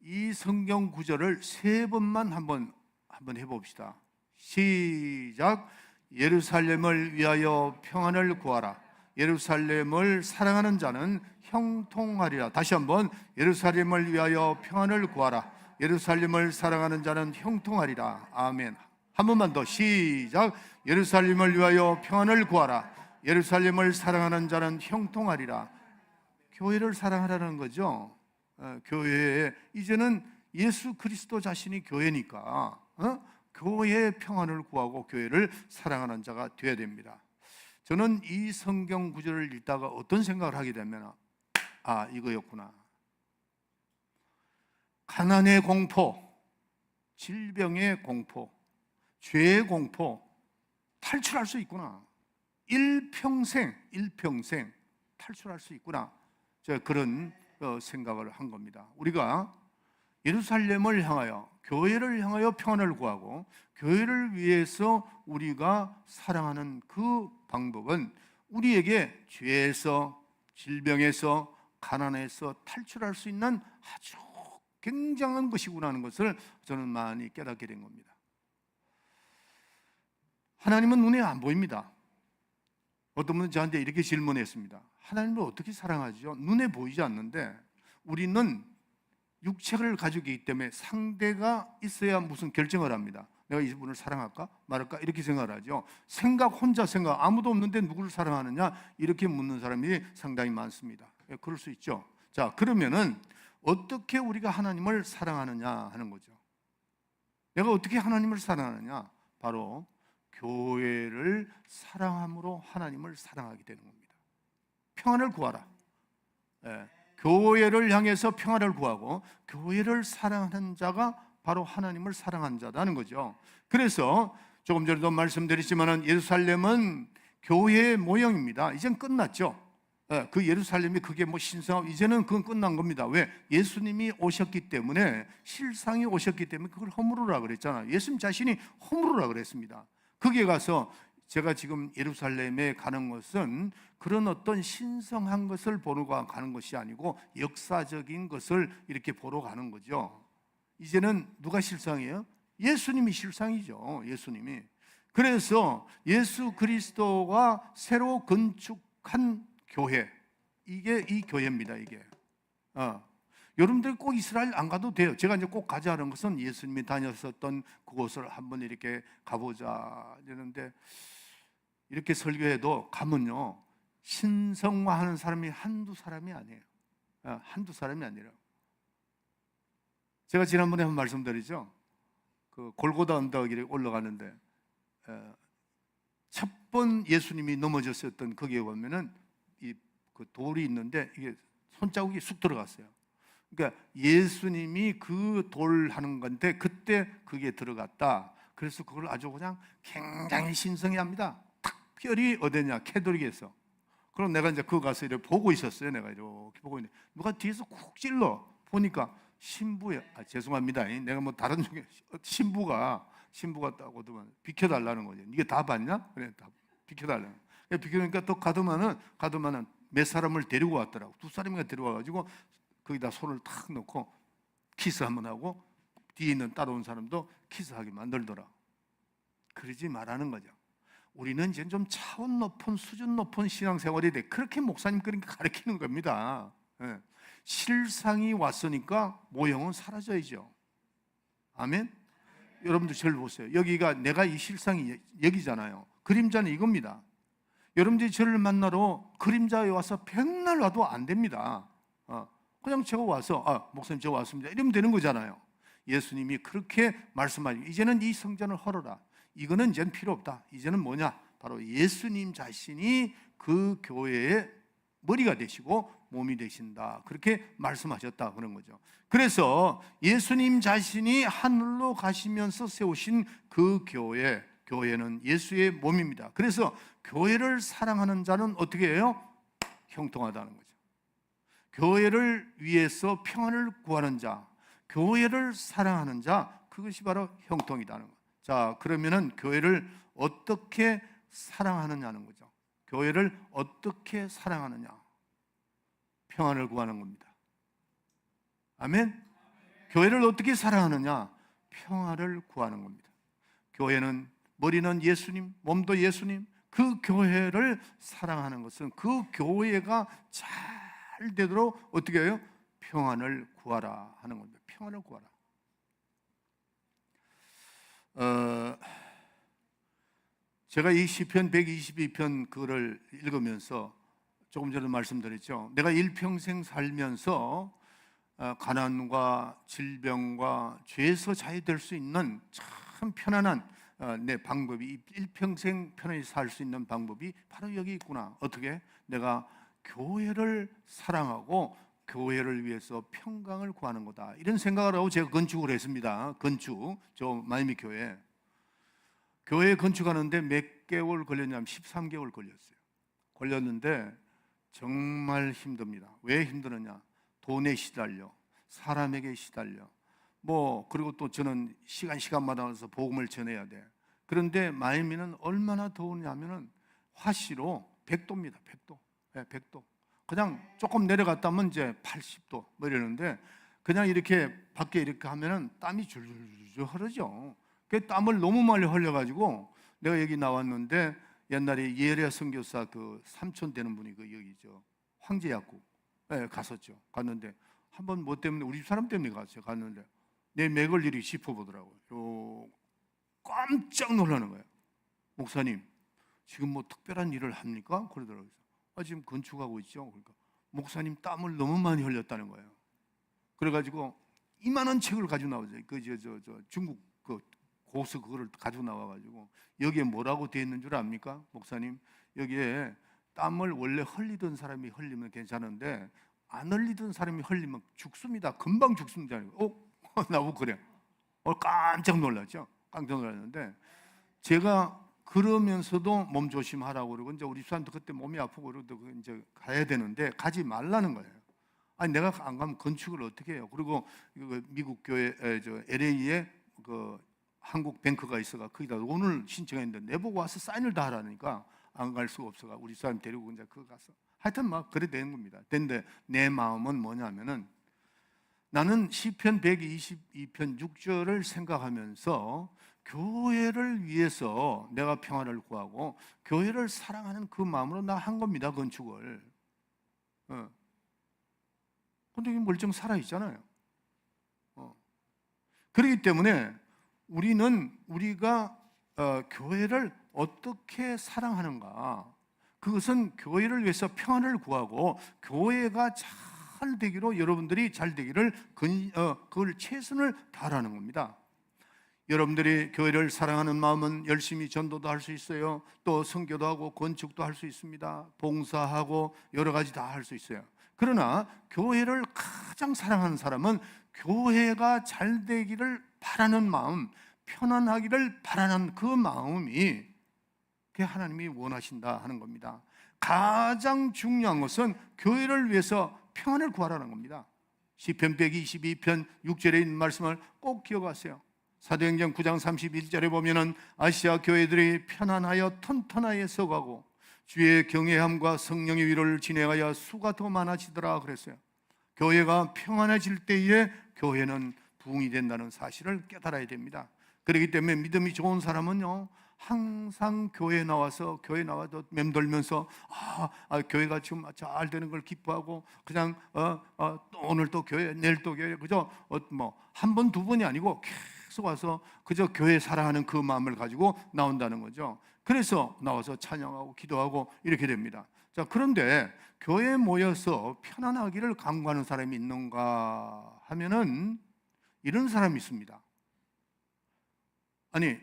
Speaker 1: 이 성경 구절을 3번만 한번 해봅시다. 시작. 예루살렘을 위하여 평안을 구하라. 예루살렘을 사랑하는 자는 형통하리라. 다시 한번 예루살렘을 위하여 평안을 구하라. 예루살렘을 사랑하는 자는 형통하리라. 아멘. 한 번만 더 시작. 예루살렘을 위하여 평안을 구하라. 예루살렘을 사랑하는 자는 형통하리라. 교회를 사랑하라는 거죠. 교회에 이제는 예수 그리스도 자신이 교회니까 교회의 평안을 구하고 교회를 사랑하는 자가 되어야 됩니다. 저는 이 성경 구절을 읽다가 어떤 생각을 하게 되면 이거였구나. 가난의 공포, 질병의 공포, 죄의 공포 탈출할 수 있구나. 일평생 탈출할 수 있구나. 제가 그런 생각을 한 겁니다. 우리가 예루살렘을 향하여 교회를 향하여 평안을 구하고 교회를 위해서 우리가 사랑하는 그 방법은 우리에게 죄에서 질병에서 가난에서 탈출할 수 있는 아주 굉장한 것이구나 하는 것을 저는 많이 깨닫게 된 겁니다. 하나님은 눈에 안 보입니다. 어떤 분은 저한테 이렇게 질문했습니다. 하나님을 어떻게 사랑하죠? 눈에 보이지 않는데 우리는 육체를 가지고 있기 때문에 상대가 있어야 무슨 결정을 합니다. 내가 이분을 사랑할까 말할까 이렇게 생각을 하죠. 혼자 생각, 아무도 없는데 누구를 사랑하느냐 이렇게 묻는 사람이 상당히 많습니다. 그럴 수 있죠. 자, 그러면은 어떻게 우리가 하나님을 사랑하느냐 하는 거죠. 내가 어떻게 하나님을 사랑하느냐? 바로 교회를 사랑함으로 하나님을 사랑하게 되는 겁니다. 평안을 구하라. 교회를 향해서 평안을 구하고 교회를 사랑하는 자가 바로 하나님을 사랑한 자라는 거죠. 그래서 조금 전에도 말씀드렸지만 예루살렘은 교회의 모형입니다. 이젠 끝났죠. 그 예루살렘이 그게 뭐 신성하고 이제는 그건 끝난 겁니다. 왜? 예수님이 오셨기 때문에, 실상이 오셨기 때문에 그걸 허물으라 그랬잖아요. 예수님 자신이 허물으라 그랬습니다. 거기에 가서 제가 지금 예루살렘에 가는 것은 그런 어떤 신성한 것을 보러 가는 것이 아니고 역사적인 것을 이렇게 보러 가는 거죠. 이제는 누가 실상이에요? 예수님이 실상이죠. 예수님이. 그래서 예수 그리스도가 새로 건축한 교회, 이게 이 교회입니다. 이게 여러분들 꼭 이스라엘 안 가도 돼요. 제가 이제 꼭 가자 하는 것은 예수님이 다녔었던 그곳을 한번 이렇게 가보자 이러는데, 이렇게 설교해도 가면요 신성화하는 사람이 한두 사람이 아니에요. 한두 사람이 아니라, 제가 지난번에 한번 말씀드리죠. 그 골고다 언덕에 올라가는데 첫 번 예수님이 넘어졌었던 거기에 보면은 그 돌이 있는데 이게 손자국이 쑥 들어갔어요. 그러니까 예수님이 그 돌 하는 건데 그때 그게 들어갔다. 그래서 그걸 아주 그냥 굉장히 신성해합니다. 특별히 어디냐, 캐톨릭에서. 그럼 내가 이제 그거 가서 이렇게 보고 있었어요. 내가 이렇게 보고 있는데 누가 뒤에서 쿡 찔러 보니까 신부야. 죄송합니다. 내가 뭐 다른 중에 신부가 딱 오더만 비켜달라는 거죠. 이게 다 봤냐? 그래, 다 비켜달라는. 비켜니까 또 가두마는 몇 사람을 데리고 왔더라고. 두 사람인가 데려와가지고 거기다 손을 탁 넣고 키스 한번 하고 뒤에 있는 따라온 사람도 키스하게 만들더라. 그러지 말라는 거죠. 우리는 이제 좀 차원 높은, 수준 높은 신앙생활이 돼. 그렇게 목사님 그렇게 가르치는 겁니다. 예. 실상이 왔으니까 모형은 사라져야죠. 아멘? 여러분들 저를 보세요. 여기가 내가 이 실상이 여기잖아요. 그림자는 이겁니다. 여러분들이 저를 만나러 그림자에 와서 백날 와도 안 됩니다. 그냥 제가 와서 목사님 저 왔습니다 이러면 되는 거잖아요. 예수님이 그렇게 말씀하시고 이제는 이 성전을 헐어라. 이거는 이제는 필요 없다. 이제는 뭐냐? 바로 예수님 자신이 그 교회의 머리가 되시고 몸이 되신다. 그렇게 말씀하셨다 그런 거죠. 그래서 예수님 자신이 하늘로 가시면서 세우신 그 교회는 예수의 몸입니다. 그래서 교회를 사랑하는 자는 어떻게 해요? 형통하다는 거죠. 교회를 위해서 평안을 구하는 자, 교회를 사랑하는 자, 그것이 바로 형통이라는 거예요. 자, 그러면은 교회를 어떻게 사랑하느냐는 거죠. 교회를 어떻게 사랑하느냐? 평안을 구하는 겁니다. 아멘? 교회를 어떻게 사랑하느냐? 평안을 구하는 겁니다. 교회는 머리는 예수님, 몸도 예수님. 그 교회를 사랑하는 것은 그 교회가 잘 되도록 어떻게 해요? 평안을 구하라 하는 겁니다. 평안을 구하라. 제가 이 시편 122편 그거를 읽으면서 조금 전에 말씀드렸죠. 내가 일평생 살면서 가난과 질병과 죄에서 자유될 수 있는 참 편안한 내 방법이, 일평생 편안히 살 수 있는 방법이 바로 여기 있구나. 어떻게? 내가 교회를 사랑하고 교회를 위해서 평강을 구하는 거다. 이런 생각을 하고 제가 건축을 했습니다. 저 마이미 교회 건축하는데 몇 개월 걸렸냐면 13개월 걸렸는데 정말 힘듭니다. 왜 힘드느냐? 돈에 시달려, 사람에게 시달려. 그리고 또 저는 시간마다 와서 복음을 전해야 돼. 그런데 마이미는 얼마나 더우냐면은 화씨로 100도입니다. 100도. 네, 100도. 그냥 조금 내려갔다면 이제 80도 이러는데 그냥 이렇게 밖에 이렇게 하면은 땀이 줄줄 흐르죠. 그 땀을 너무 많이 흘려가지고 내가 여기 나왔는데 옛날에 예레 선교사 그 삼촌 되는 분이 그 여기죠. 황제약국 갔었죠. 갔는데 한번 뭐 때문에 우리 집 사람 때문에 갔는데 내 맥을 이렇게 짚어보더라고요. 깜짝 놀라는 거예요. 목사님 지금 뭐 특별한 일을 합니까? 그러더라고요. 지금 건축하고 있죠. 그러니까 목사님 땀을 너무 많이 흘렸다는 거예요. 그래가지고 이만한 책을 가지고 나오죠. 저 중국 그 고수 그거를 가지고 나와가지고 여기에 뭐라고 되어 있는 줄 압니까, 목사님? 여기에 땀을 원래 흘리던 사람이 흘리면 괜찮은데 안 흘리던 사람이 흘리면 죽습니다. 금방 죽습니다. 나보고 그래. 깜짝 놀랐죠. 깜짝 놀랐는데 제가 그러면서도 몸 조심하라고 그러고 이제 우리 사람도 그때 몸이 아프고 그러도 이제 가야 되는데 가지 말라는 거예요. 아니 내가 안 가면 건축을 어떻게 해요? 그리고 미국 교회 저 LA에 그 한국 뱅크가 있어가 거기다 오늘 신청했는데 내보고 와서 사인을 다 하라니까 안 갈 수가 없어가 우리 사람 데리고 이제 그거 가서 하여튼 막 그래 되는 겁니다. 근데 내 마음은 뭐냐면은 나는 시편 122편 6절을 생각하면서 교회를 위해서 내가 평안을 구하고 교회를 사랑하는 그 마음으로 나 한 겁니다. 건축을. 근데 이게 멀쩡 살아있잖아요. 그렇기 때문에 우리가 교회를 어떻게 사랑하는가, 그것은 교회를 위해서 평안을 구하고 교회가 잘 되기로, 여러분들이 잘 되기를 그걸 최선을 다하라는 겁니다. 여러분들이 교회를 사랑하는 마음은 열심히 전도도 할 수 있어요. 또 선교도 하고 건축도 할 수 있습니다. 봉사하고 여러 가지 다 할 수 있어요. 그러나 교회를 가장 사랑하는 사람은 교회가 잘 되기를 바라는 마음, 편안하기를 바라는 그 마음이 그게 하나님이 원하신다 하는 겁니다. 가장 중요한 것은 교회를 위해서 평안을 구하라는 겁니다. 시편 122편 6절에 있는 말씀을 꼭 기억하세요. 사도행전 9장 31절에 보면은 아시아 교회들이 편안하여 튼튼하여 서가고 주의 경외함과 성령의 위로를 진행하여 수가 더 많아지더라 그랬어요. 교회가 평안해질 때에 교회는 부흥이 된다는 사실을 깨달아야 됩니다. 그렇기 때문에 믿음이 좋은 사람은요, 항상 교회에 나와서 맴돌면서 교회가 지금 잘 되는 걸 기뻐하고 그냥 오늘 또 교회, 내일 또 교회, 그저 한 번, 두 번이 아니고 계속 와서 그저 교회 사랑하는 그 마음을 가지고 나온다는 거죠. 그래서 나와서 찬양하고 기도하고 이렇게 됩니다. 자, 그런데 교회에 모여서 편안하기를 강구하는 사람이 있는가 하면은 이런 사람이 있습니다. 아니,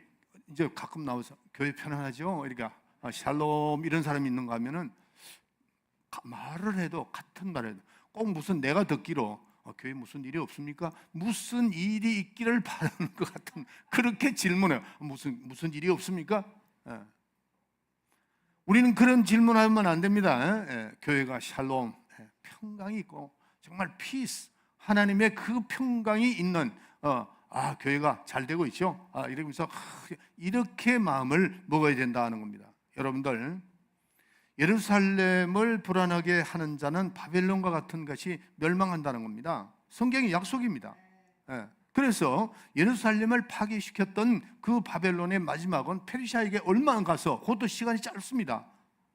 Speaker 1: 이제 가끔 나와서 교회 편안하죠? 이렇게 샬롬 이런 사람이 있는가 하면은 말을 해도 같은 말을 해도 꼭 무슨 내가 듣기로 교회 무슨 일이 없습니까? 무슨 일이 있기를 바라는 것 같은 그렇게 질문해요. 무슨 일이 없습니까? 예. 우리는 그런 질문하면 안 됩니다. 예. 교회가 샬롬, 평강이 있고 정말 피스, 하나님의 그 평강이 있는 교회가 잘 되고 있죠. 이러면서 이렇게 마음을 먹어야 된다는 겁니다. 여러분들, 예루살렘을 불안하게 하는 자는 바벨론과 같은 것이 멸망한다는 겁니다. 성경의 약속입니다. 그래서 예루살렘을 파괴시켰던 그 바벨론의 마지막은 페르시아에게 얼마 안 가서 그것도 시간이 짧습니다.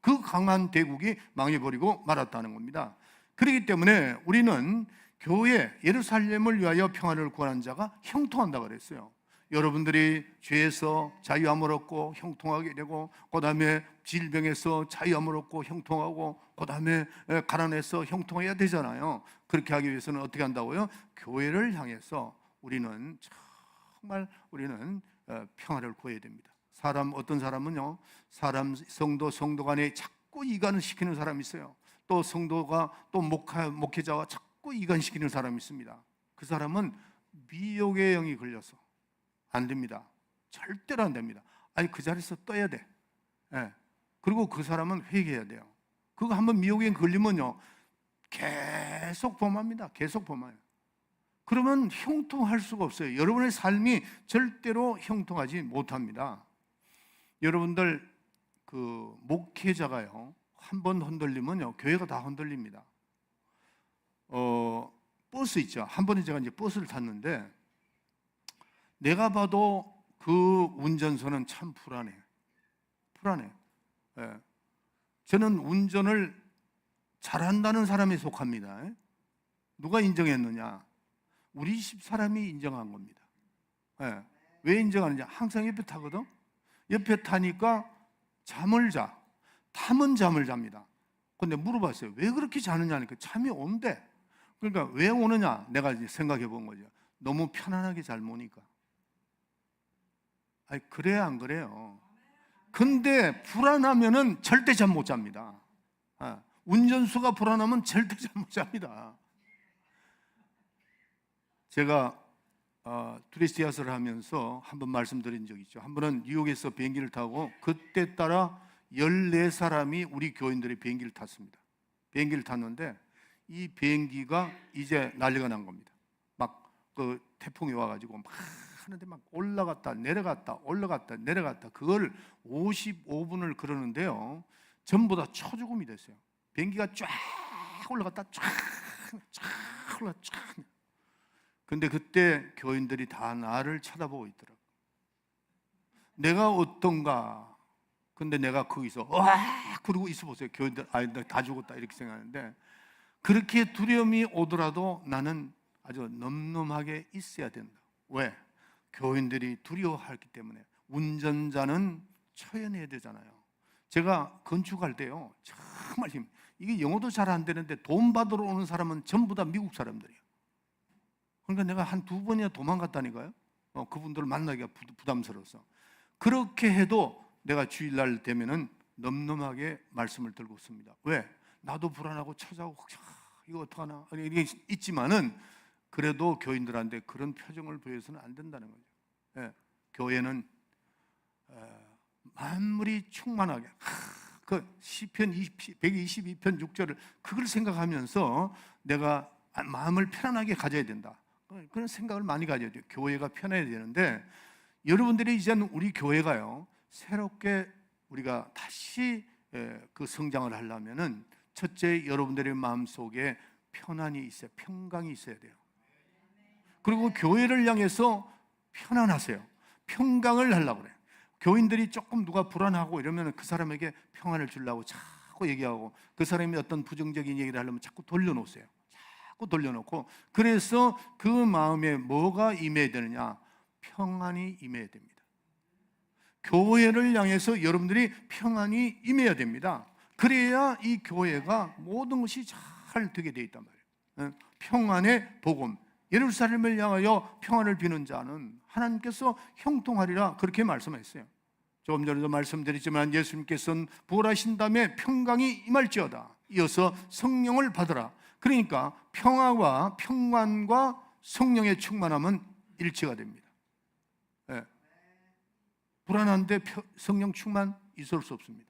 Speaker 1: 그 강한 대국이 망해버리고 말았다는 겁니다. 그렇기 때문에 우리는 교회, 예루살렘을 위하여 평안을 구하는 자가 형통한다고 그랬어요. 여러분들이 죄에서 자유함을 얻고 형통하게 되고, 그 다음에 질병에서 자유함을 얻고 형통하고, 그 다음에 가난해서 형통해야 되잖아요. 그렇게 하기 위해서는 어떻게 한다고요? 교회를 향해서 우리는 평안을 구해야 됩니다. 어떤 사람은요, 성도 간에 자꾸 이간을 시키는 사람이 있어요. 또 성도가 또 목회자와 자꾸 이간시키는 사람이 있습니다. 그 사람은 미혹의 영이 걸려서 안 됩니다. 절대로 안 됩니다. 그 자리에서 떠야 돼. 그리고 그 사람은 회개해야 돼요. 그거 한번 미혹에 걸리면요, 계속 범합니다. 계속 범해요. 그러면 형통할 수가 없어요. 여러분의 삶이 절대로 형통하지 못합니다. 여러분들 그 목회자가요, 한 번 흔들리면요, 교회가 다 흔들립니다. 버스 있죠. 한 번에 제가 이제 버스를 탔는데 내가 봐도 그 운전선은 참 불안해. 저는 운전을 잘한다는 사람에 속합니다. 누가 인정했느냐? 우리 집 사람이 인정한 겁니다. 왜 인정하느냐? 항상 옆에 타거든. 옆에 타니까 잠을 자. 탐은 잠을 잡니다. 근데 물어봤어요. 왜 그렇게 자느냐 하니까 잠이 온대. 그러니까 왜 오느냐? 내가 이제 생각해 본 거죠. 너무 편안하게 잘 모니까. 그래야 안 그래요? 근데 불안하면은 절대 잠 못 잡니다. 운전수가 불안하면 절대 잠 못 잡니다. 제가 투리스티아스를 하면서 한 번 말씀드린 적이 있죠. 한 번은 뉴욕에서 비행기를 타고 그때 따라 14사람이 우리 교인들이 비행기를 탔습니다. 비행기를 탔는데 이 비행기가 이제 난리가 난 겁니다. 막 그 태풍이 와가지고 막 하는데 막 올라갔다 내려갔다 그걸 55분을 그러는데요, 전부 다 초죽음이 됐어요. 비행기가 쫙 올라갔다 쫙 올라 쫙. 근데 그때 교인들이 다 나를 쳐다보고 있더라고요. 내가 어떤가? 근데 내가 거기서 그러고 있어 보세요. 교인들 다 죽었다 이렇게 생각하는데, 그렇게 두려움이 오더라도 나는 아주 넘넘하게 있어야 된다. 왜? 교인들이 두려워하기 때문에. 운전자는 처연해야 되잖아요. 제가 건축할 때요, 정말 이게 영어도 잘 안 되는데 돈 받으러 오는 사람은 전부 다 미국 사람들이에요. 그러니까 내가 한 2번이나 도망갔다니까요. 그분들을 만나기가 부담스러워서. 그렇게 해도 내가 주일날 되면은 넘넘하게 말씀을 들고 있습니다. 왜? 나도 불안하고 찾아오고 이거 어떡하나 이게 있지만은 그래도 교인들한테 그런 표정을 보여서는 안 된다는 거죠. 예, 교회는 만물이 충만하게 그 시편 122편 6절을 그걸 생각하면서 내가 마음을 편안하게 가져야 된다. 그런 생각을 많이 가져야 돼요. 교회가 편해야 되는데 여러분들이 이제는 우리 교회가요 새롭게 우리가 다시 그 성장을 하려면은 첫째 여러분들의 마음속에 편안이 있어요. 평강이 있어야 돼요. 그리고 교회를 향해서 편안하세요. 평강을 하려고 그래요. 교인들이 조금 누가 불안하고 이러면 그 사람에게 평안을 주려고 자꾸 얘기하고 그 사람이 어떤 부정적인 얘기를 하려면 자꾸 돌려놓으세요. 자꾸 돌려놓고 그래서 그 마음에 뭐가 임해야 되느냐? 평안이 임해야 됩니다. 교회를 향해서 여러분들이 평안이 임해야 됩니다. 그래야 이 교회가 모든 것이 잘 되게 되어 있단 말이에요. 평안의 복음, 예루살렘을 향하여 평안을 비는 자는 하나님께서 형통하리라 그렇게 말씀했어요. 조금 전에도 말씀드렸지만 예수님께서는 부활하신 다음에 평강이 임할지어다. 이어서 성령을 받으라. 그러니까 평화와 평안과 성령의 충만함은 일치가 됩니다. 네. 불안한데 성령 충만 있을 수 없습니다.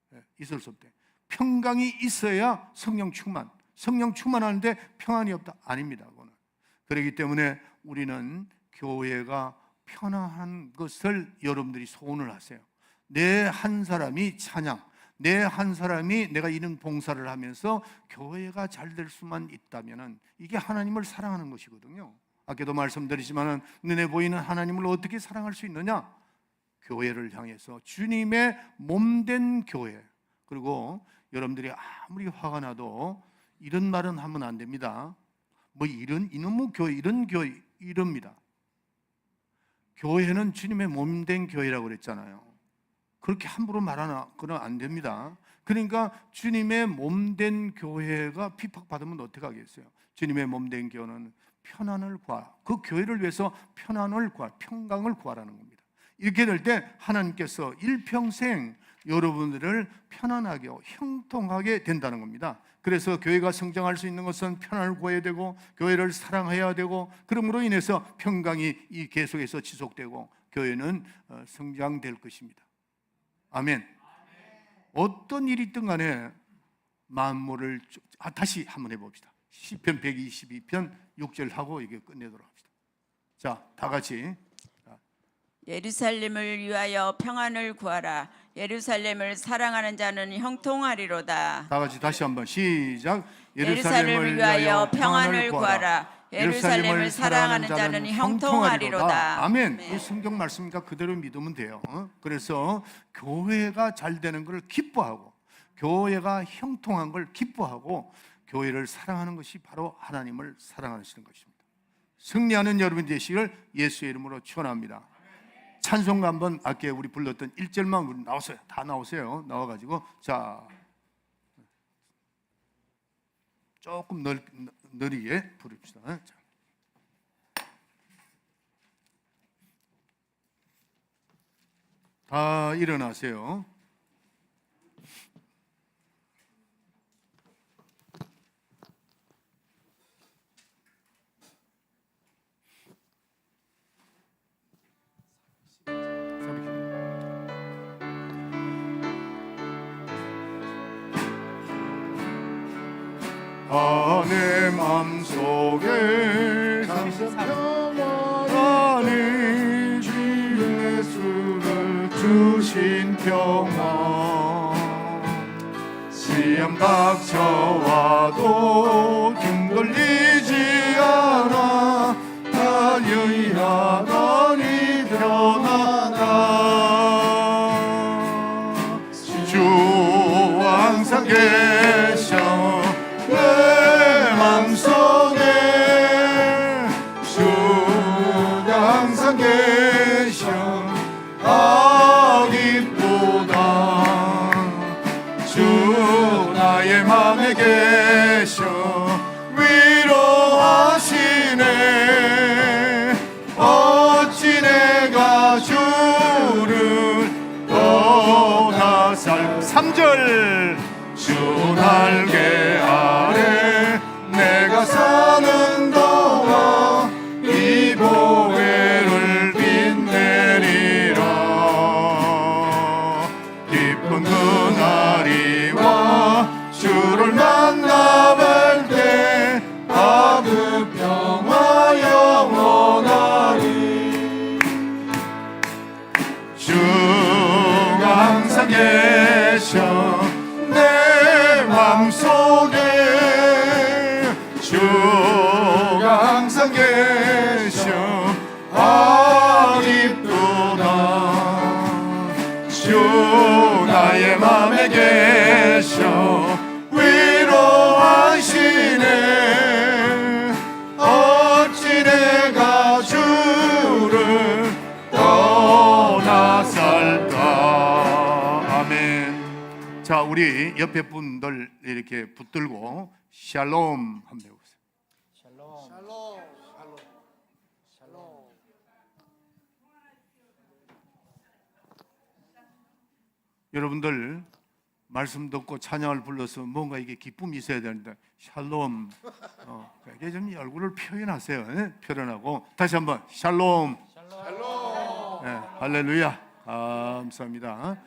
Speaker 1: 네. 있을 수 없대. 평강이 있어야 성령 충만. 성령 충만하는데 평안이 없다? 아닙니다. 그거는. 그렇기 때문에 우리는 교회가 편안한 것을 여러분들이 소원을 하세요. 내 한 사람이 찬양, 내 한 사람이 내가 이런 봉사를 하면서 교회가 잘 될 수만 있다면 이게 하나님을 사랑하는 것이거든요. 아까도 말씀드리지만 눈에 보이는 하나님을 어떻게 사랑할 수 있느냐? 교회를 향해서 주님의 몸된 교회. 그리고 여러분들이 아무리 화가 나도 이런 말은 하면 안 됩니다. 뭐 이놈의 교회, 이런 교회 이럽니다. 교회는 주님의 몸된 교회라고 그랬잖아요. 그렇게 함부로 말하나 그러면 안 됩니다. 그러니까 주님의 몸된 교회가 핍박받으면 어떻게 하겠어요? 주님의 몸된 교회는 편안을 구하라. 그 교회를 위해서 편안을 구하라, 평강을 구하라는 겁니다. 이렇게 될 때 하나님께서 일평생 여러분들을 편안하게 형통하게 된다는 겁니다. 그래서 교회가 성장할 수 있는 것은 편안을 구해야 되고 교회를 사랑해야 되고 그러므로 인해서 평강이 계속해서 지속되고 교회는 성장될 것입니다. 아멘. 어떤 일이 있든 간에 만물을 다시 한번 해봅시다. 시편 122편 6절 하고 이게 끝내도록 합시다. 자, 다 같이
Speaker 2: 예루살렘을 위하여 평안을 구하라. 예루살렘을 사랑하는 자는 형통하리로다.
Speaker 1: 다 같이 다시 한번 시작.
Speaker 2: 예루살렘을 위하여 평안을 구하라. 예루살렘을 사랑하는 자는 형통하리로다.
Speaker 1: 아멘. 이 성경 말씀이니까 그대로 믿으면 돼요. 그래서 교회가 잘 되는 걸 기뻐하고 교회가 형통한 걸 기뻐하고 교회를 사랑하는 것이 바로 하나님을 사랑하시는 것입니다. 승리하는 여러분 되시기를 예수의 이름으로 축원합니다. 찬송가 한번 아까 우리 불렀던 1절만 우리 나오세요. 다 나오세요. 나와가지고 자 조금 느리게 부릅시다. 다 일어나세요. 내 맘속에 평안이 주 예수를 주신 평안 시험 닥쳐와도 등 돌리지 않아 달려이 하나니 편안하다 주 항상 계셔 내 맘속에 주가 항상 계셔 악입보다 주 나의 맘에 계셔 주가 항상 계셔 아립도다. 주 나의 맘에 계셔 위로하시네. 어찌 내가 주를 떠나 살까. 아멘. 자, 우리 옆에 분들 이렇게 붙들고 샬롬 한번 해보세요. 여러분들 말씀 듣고 찬양을 불러서 뭔가 이게 기쁨이 있어야 되는데 샬롬, 이게 좀 얼굴을 표현하세요. 네? 표현하고 다시 한번 샬롬. 네, 할렐루야. 감사합니다.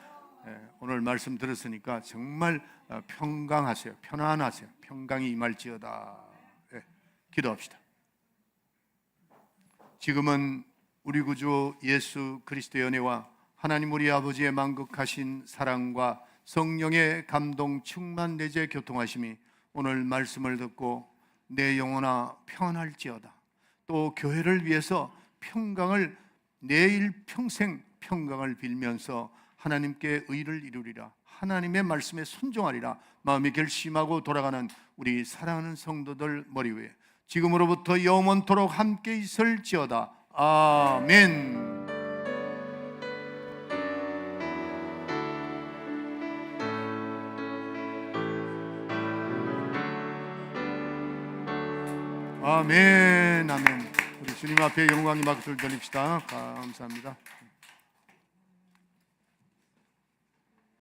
Speaker 1: 네, 오늘 말씀 들었으니까 정말 평강하세요. 편안하세요. 평강이 임할지어다. 네, 기도합시다. 지금은 우리 구주 예수 그리스도의 은혜와 하나님 우리 아버지의 만극하신 사랑과 성령의 감동 충만 내재 교통하심이 오늘 말씀을 듣고 내 영혼아 평안할지어다. 또 교회를 위해서 평강을 내일 평생 평강을 빌면서 하나님께 의를 이루리라, 하나님의 말씀에 순종하리라 마음이 결심하고 돌아가는 우리 사랑하는 성도들 머리 위에 지금으로부터 영원토록 함께 있을지어다. 아멘. 아멘. 아멘. 우리 주님 앞에 영광의 박수를 돌립시다. 감사합니다.